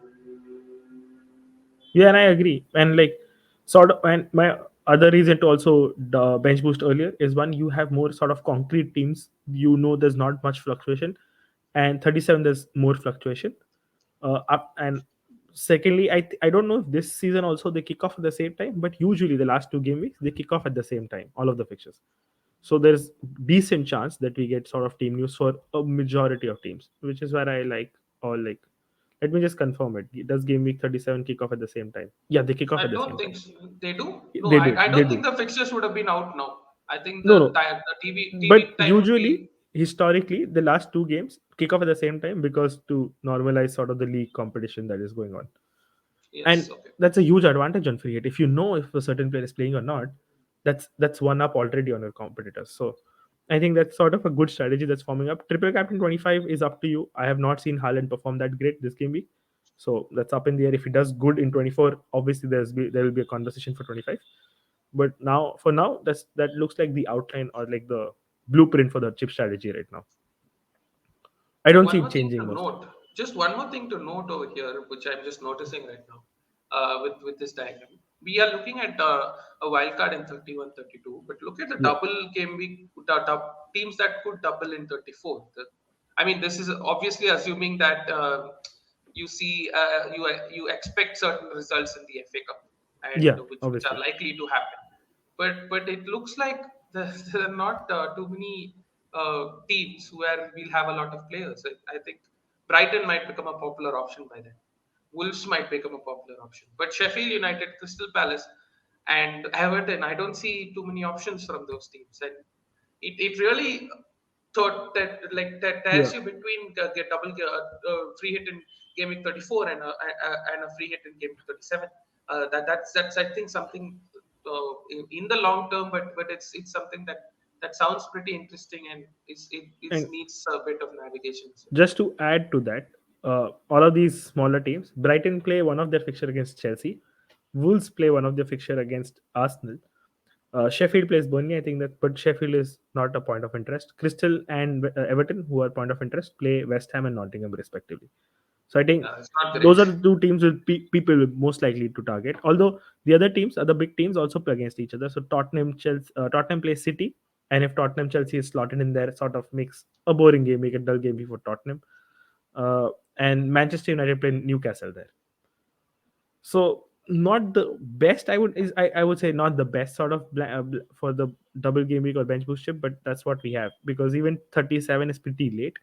Yeah, and I agree. And like, sort of, and my other reason to also bench boost earlier is one, you have more sort of concrete teams. You know, there's not much fluctuation, and 37 there's more fluctuation. Up and secondly, I don't know if this season also they kick off at the same time, but usually the last two game weeks they kick off at the same time, all of the fixtures. So there's decent chance that we get sort of team news for a majority of teams, which is where I like all like. Let me just confirm it. Does game week 37 kick off at the same time? Yeah, they kick off I at the don't same think time. they do. No, They do. I They don't think do. the fixtures would have been out now. I think No, no. the TV But time would be. usually, historically, the last two games kick off at the same time because to normalize sort of the league competition that is going on. And Yes, okay. that's a huge advantage on free hit. If you know if a certain player is playing or not, that's one up already on your competitors. So I think that's sort of a good strategy that's forming up. Triple captain 25 is up to you. I have not seen Haaland perform that great this game week, so that's up in the air. If he does good in 24, obviously there will be a conversation for 25. But now, for now, that looks like the outline or like the blueprint for the chip strategy right now. I don't see One it more thing changing to much. note, just one more thing to note over here, which I'm just noticing right now, with this diagram. We are looking at a wild card in 31, 32, but look at the Yeah, double game week teams that could double in 34. I mean, this is obviously assuming that you expect certain results in the FA Cup, and yeah, which are obviously. likely to happen. But it looks like there are not too many teams where we'll have a lot of players. I think Brighton might become a popular option by then. Wolves might become a popular option, but Sheffield United, Crystal Palace, and Everton, I don't see too many options from those teams, and it really thought that like that Yeah, tears you between get double free hit in game week 34 and a free hit in game week 37. That's I think something in the long term, but it's something that sounds pretty interesting and it and needs a bit of navigation. So, just to add to that, all of these smaller teams, Brighton play one of their fixture against Chelsea, Wolves play one of their fixture against Arsenal, Sheffield plays Burnley. I think that, but Sheffield is not a point of interest. Crystal and Everton, who are point of interest, play West Ham and Nottingham respectively. So I think it's not those great. are the two teams with people will most likely to target. Although the other teams, other big teams, also play against each other. So Tottenham plays City, and if Tottenham Chelsea is slotted in there, sort of makes a boring game, make a dull game before Tottenham. Uh, and Manchester United play Newcastle there. So not the best. I would say not the best sort of for the double game week or bench boost chip, but that's what we have because even 37 is pretty late.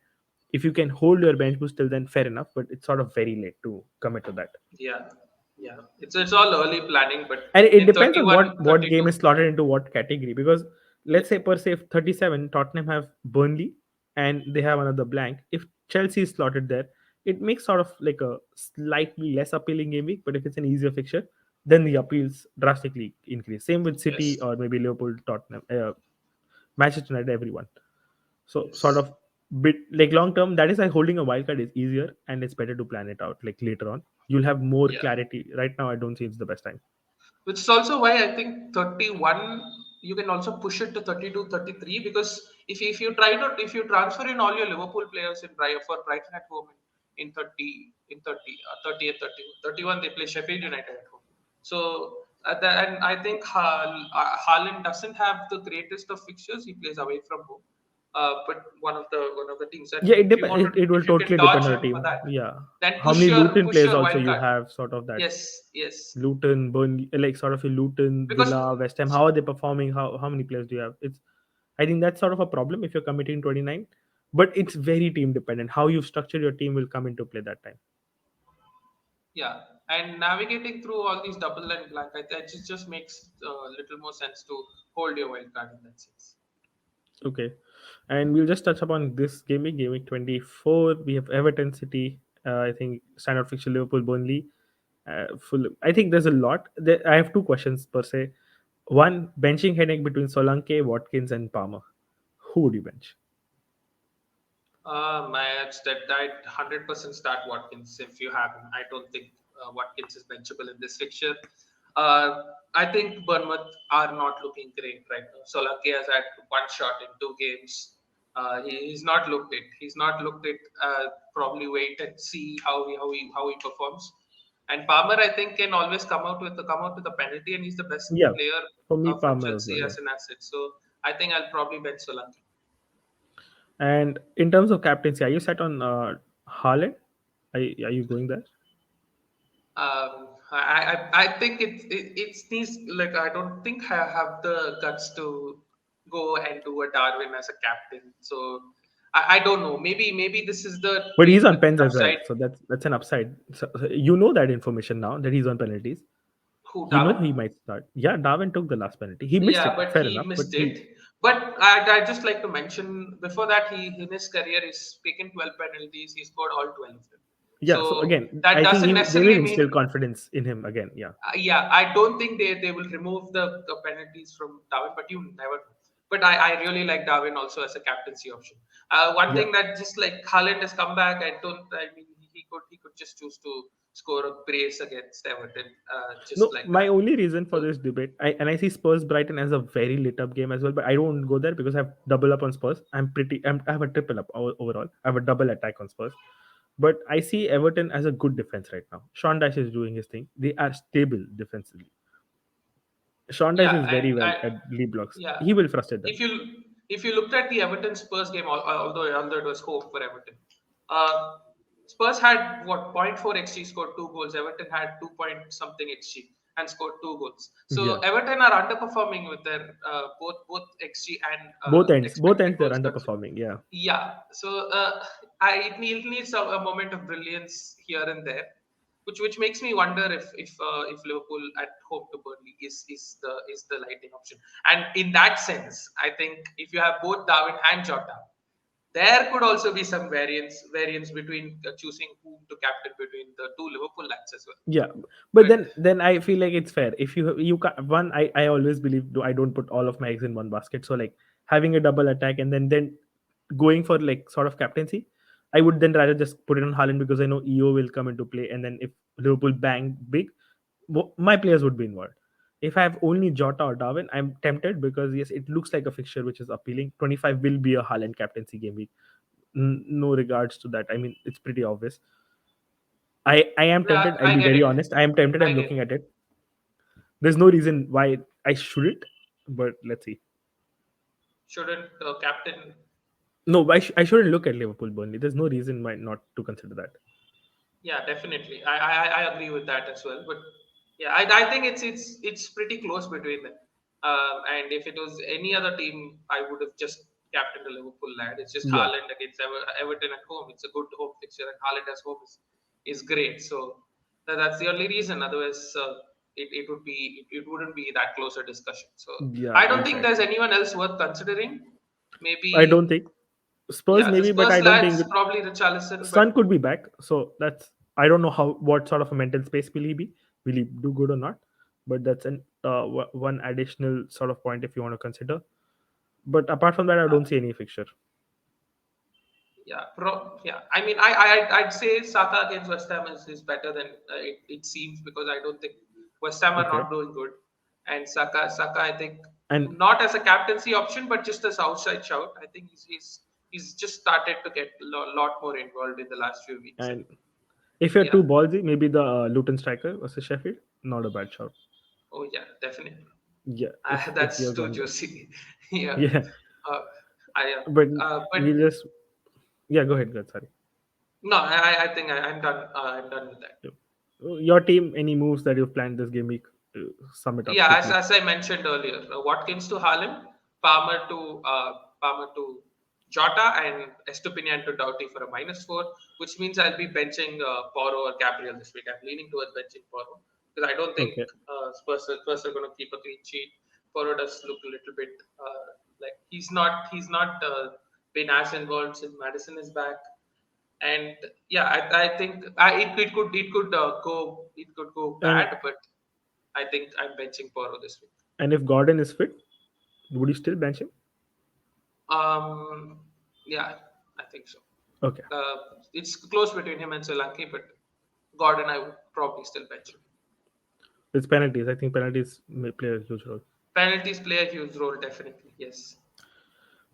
If you can hold your bench boost till then, fair enough, but it's sort of very late to commit to that. Yeah, yeah. It's all early planning, but And it in depends on 31, what game 32. is slotted into what category because Yeah. let's say per se if 37 Tottenham have Burnley and they have another blank, if Chelsea is slotted there, it makes sort of like a slightly less appealing game week, but if it's an easier fixture, then the appeals drastically increase. Same with City Yes. or maybe Liverpool, Tottenham, Manchester United, everyone. So sort Yes. of bit like long term, that is why holding a wild card is easier and it's better to plan it out like later on. You'll have more Yeah. clarity. Right now I don't see it's the best time. Which is also why I think 31 you can also push it to 32, 33 because if you transfer in all your Liverpool players in for Brighton at home in 30 in 30 30 and 31, 31 they play Sheffield United at home. So and I think Haaland doesn't have the greatest of fixtures. He plays away from home. But one of the teams, and Yeah, it if you depends. want to It will if you can totally depend dodge on the him for team. that, Yeah, then how many Luton push players your also wild you card. have sort of that Yes, yes. Luton, Burnley, like sort of a Luton, Because Villa, West Ham. How are they performing? How many players do you have? It's I think that's sort of a problem if you're committing 29, but it's very team dependent. How you've structured your team will come into play that time. yeah, and navigating through all these double and blank, it just makes a little more sense to hold your wild card in that sense. Okay, and we'll just touch upon this game week 24. We have Everton City. I think standard fixture Liverpool, Burnley. Full. I think there's a lot. I have two questions per se. One, benching headache between Solanke, Watkins, and Palmer. Who would you bench? I'd 100% start Watkins if you have him. I don't think Watkins is benchable in this fixture. Uh, I think Bournemouth are not looking great right now. Solanke has had one shot in 2 games. He's not looked it. He's not looked it. Probably wait and see how he performs. And Palmer, I think, can always come out with a penalty, and he's the best Yeah, player for me, for Palmer as well. Chelsea Yeah. as an asset. So I think I'll probably bench Solanke. And in terms of captaincy, are you set on Haaland? Are you going there? I think it's these like I don't think I have the guts to go and do a Darwin as a captain. So I don't know. Maybe this is the But he's week on with an pens as well, upside. so that's an upside. So you know that information now that he's on penalties. Who You know Darwin? he might start. Yeah, Darwin took the last penalty. He missed Yeah, it, but fair he enough. But missed he, it. But I just like to mention before that he in his career he's taken 12 penalties. He scored all 12 of them. yeah. So So again, that I think doesn't they will necessarily instill mean confidence in him again. Yeah, yeah, I don't think they will remove the penalties from Darwin, but you never know. But I really like Darwin also as a captaincy option. One yeah. thing that just like Haaland has come back, I mean he could just choose to score a brace against Everton, just No, like my that. only reason for So this debate, I see Spurs Brighton as a very lit up game as well, but I don't go there because I have double up on Spurs. I have a triple up overall. I have a double attack on Spurs, but I see Everton as a good defense right now. Sean Dyche is doing his thing. They are stable defensively. Sean Dyche yeah, is very well and at lead blocks. yeah, He will frustrate them. if you looked at the Everton Spurs game, although it was home for Everton, uh, Spurs had what point 0.4 xg scored 2 goals. Everton had 2 point something xg and scored 2 goals. So Yeah, Everton are underperforming with their both xg and both expected ends they're goals conceded. underperforming. Yeah, Yeah, so it needs a moment of brilliance here and there, which makes me wonder if Liverpool at home to Burnley is the lighting option. And in that sense, I think if you have both Darwin and Jota, there could also be some variance between choosing whom to captain between the two Liverpool lads as well. yeah. But But then I feel like it's fair if you one I always believe I don't put all of my eggs in one basket. So like having a double attack and then going for like sort of captaincy, I would then rather just put it on Haaland because I know EO will come into play, and then if Liverpool bang big, my players would be involved. If I have only Jota or Darwin, I'm tempted because yes, it looks like a fixture which is appealing. 25 will be a Haaland captaincy game week. No regards to that. I mean, it's pretty obvious. I am yeah, tempted. I'll I be get very it. honest. I am tempted. I I'm get looking it. at it. There's no reason why I shouldn't, but let's see. Shouldn't captain. No, I shouldn't look at Liverpool Burnley. There's no reason why not to consider that. Yeah, definitely. I agree with that as well. But yeah, I think it's pretty close between them. And if it was any other team, I would have just captained the Liverpool lad. It's just Yeah, Haaland against Everton at home. It's a good home fixture, and Haaland as home is great. So that's the only reason. Otherwise, it wouldn't be that close a discussion. So yeah, I don't think there's exactly. anyone else worth considering. I Maybe don't think Spurs yeah, the maybe, but I Spurs don't think lads probably Richarlison, but Sun could be back. So that's I don't know how what sort of a mental space will he be? Will he do good or not? But that's an one additional sort of point if you want to consider. But apart from that, I don't see any fixture. Yeah. I mean, I'd say Saka against West Ham is better than it seems because I don't think West Ham are Okay, not doing good, and Saka I think and not as a captaincy option but just as outside shout. I think he's just started to get a lot more involved in the last few weeks, and and if you're yeah, too ballsy, maybe the Luton striker versus Sheffield, not a bad shout. oh yeah, definitely. Yeah, if That's you're too gone there. juicy. Yeah, Yeah, uh, I but but we just yeah. Go ahead. Go ahead, sorry. no, I think I'm done. I'm done with that. Yep. Your team, any moves that you've planned this game week? Sum it up Yeah, as, quickly. as I mentioned earlier, Watkins to Haaland, Palmer to uh, Palmer to Jota, and Estupinian to Doughty for a -4, which means I'll be benching Porro or Gabriel this week. I'm leaning towards benching Porro because I don't think Okay, Spurs are going to keep a clean sheet. Porro does look a little bit like he's not been as involved since Madison is back, and yeah, I think it could go and bad, but I think I'm benching Porro this week. if Gordon is fit, would you still bench him? Um, yeah, I think so. Okay. Uh, it's close between him and Solanke, but Gordon I would probably still bench him. It's penalties. I think penalties may play a huge role. Penalties play a huge role, definitely. Yes.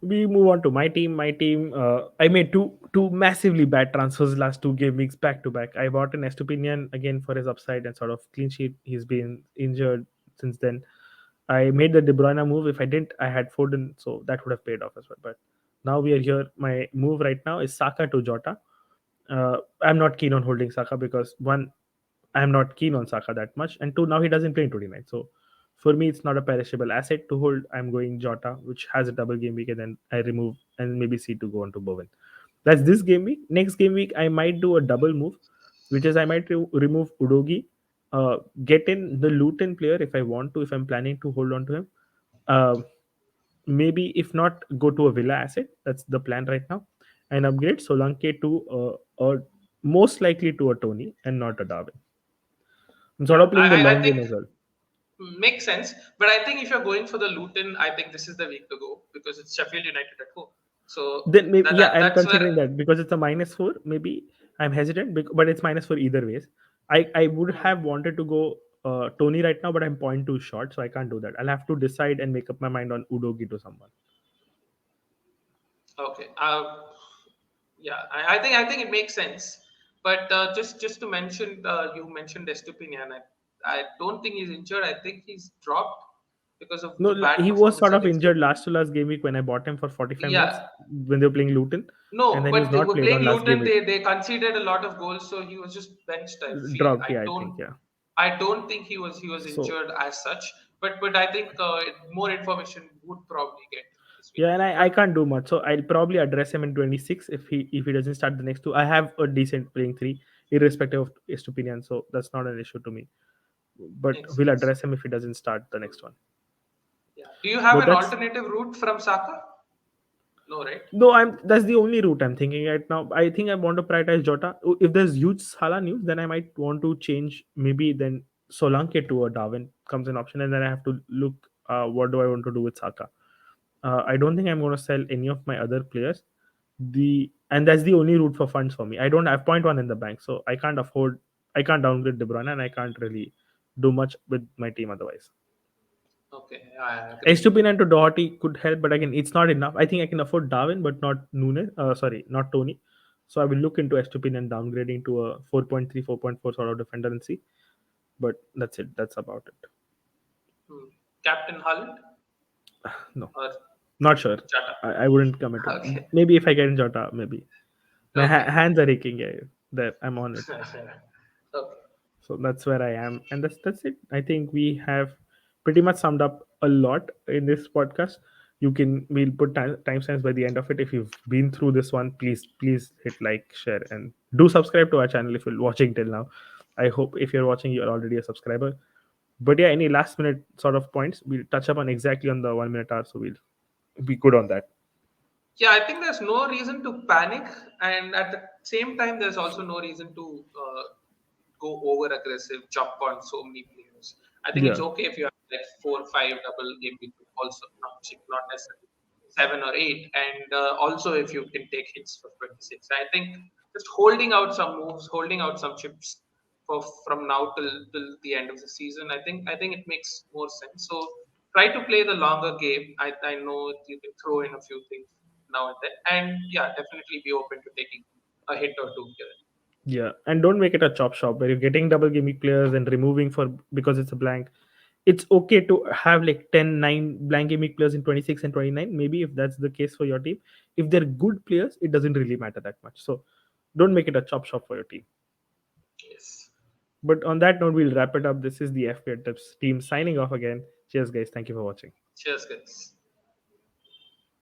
We move on to my team. My team, I made two massively bad transfers last two game weeks back to back. I bought an Estupinian again for his upside and sort of clean sheet. He's been injured since then. I made the De Bruyne move. If I didn't, I had Foden, so that would have paid off as well. But now we are here. My move right now is Saka to Jota. I'm not keen on holding Saka because one, I'm not keen on Saka that much, and two, now he doesn't play in 29. So for me, it's not a perishable asset to hold. I'm going Jota, which has a double game week, and then I remove and maybe see to go on to Bowen. That's this game week. Next game week, I might do a double move, which is I might remove Udogi, get in the Luton player if I want to, if I'm planning to hold on to him. Uh, Maybe if not, go to a Villa asset. That's the plan right now, and upgrade Solanke to most likely to a Tony and not a Darwin. I'm sort Yeah, of playing the I long game think as well. makes sense. But I think if you're going for the Luton, I think this is the week to go because it's Sheffield United at home. So Then maybe, yeah, I'm that's where considering that because it's a -4. Maybe I'm hesitant, but it's -4 either ways. I would hmm, have wanted to go Tony right now, but I'm point too short, so I can't do that. I'll have to decide and make up my mind on Udogi to someone. okay. Yeah, I think it makes sense. But just to mention, you mentioned Estupinian. I don't think he's injured. I think he's dropped because of No, the bad he was performance sort of against injured Luton. last to last game week when I bought him for 45 minutes Yeah, when they were playing Luton, and no, then he's but they not were played on playing last game Luton. week. They conceded a lot of goals, so he was just benched. I feel. Dropped, yeah, I think, yeah. I don't think he was So injured as such. But I think more information would probably get this week. yeah, and I But can't do much. So I'll probably address him in 26 if he doesn't start the next two. I have a decent playing three, irrespective of his opinion. So that's not an issue to me. But makes we'll sense. address him if he doesn't start the next one. Yeah. Do you have But an that's alternative route from Saka? No, right? no, I'm that's the only route I'm thinking right now. I think I want to prioritize Jota. If there's huge Salah news, then I might want to change. Maybe then Solanke to a Darwin comes an option, and then I have to look. What do I want to do with Saka? I don't think I'm going to sell any of my other players. And that's the only route for funds for me. I don't have point one in the bank, so I can't afford. I can't downgrade De Bruyne, and I can't really do much with my team otherwise. Okay, I agree. Estupin and to Doherty could help, but again, it's not enough. I think I can afford Darwin, but not Nunes. Sorry, not Tony. So I will look into Estupin and downgrading to a 4.3, 4.4 sort of defender and see. But that's it. That's about it. Hmm. Captain Holland No, or not sure. Jata? I wouldn't commit to. Okay, Maybe if I get in Jota, maybe. My okay, hands are aching. Yeah, there. I'm on it. okay. So that's where I am, and that's it. I think we have pretty much summed up a lot in this podcast. We'll put timestamps by the end of it. If you've been through this one, please hit like, share, and do subscribe to our channel if you're watching till now. I hope if you're watching, you're already a subscriber. But yeah, any last minute sort of points we'll touch upon exactly on the 1 minute hour, so we'll be good on that. Yeah, I think there's no reason to panic, and at the same time, there's also no reason to go over aggressive, jump on so many players. I think it's Yeah, okay if you have like 4 or 5 double game week, also not necessarily 7 or 8, and also if you can take hits for 26. I think just holding out some moves, holding out some chips for from now till the end of the season. I think it makes more sense. So try to play the longer game. I know you can throw in a few things now and then, and yeah, definitely be open to taking a hit or two here. yeah, and don't make it a chop shop where you're getting double gimmick players and removing for because it's a blank. It's okay to have like 10, 9 blank gimmick players in 26 and 29, maybe if that's the case for your team. If they're good players, it doesn't really matter that much. So don't make it a chop shop for your team. Yes. But on that note, we'll wrap it up. This is the FPL Tips team signing off again. Cheers, guys. Thank you for watching. Cheers, guys.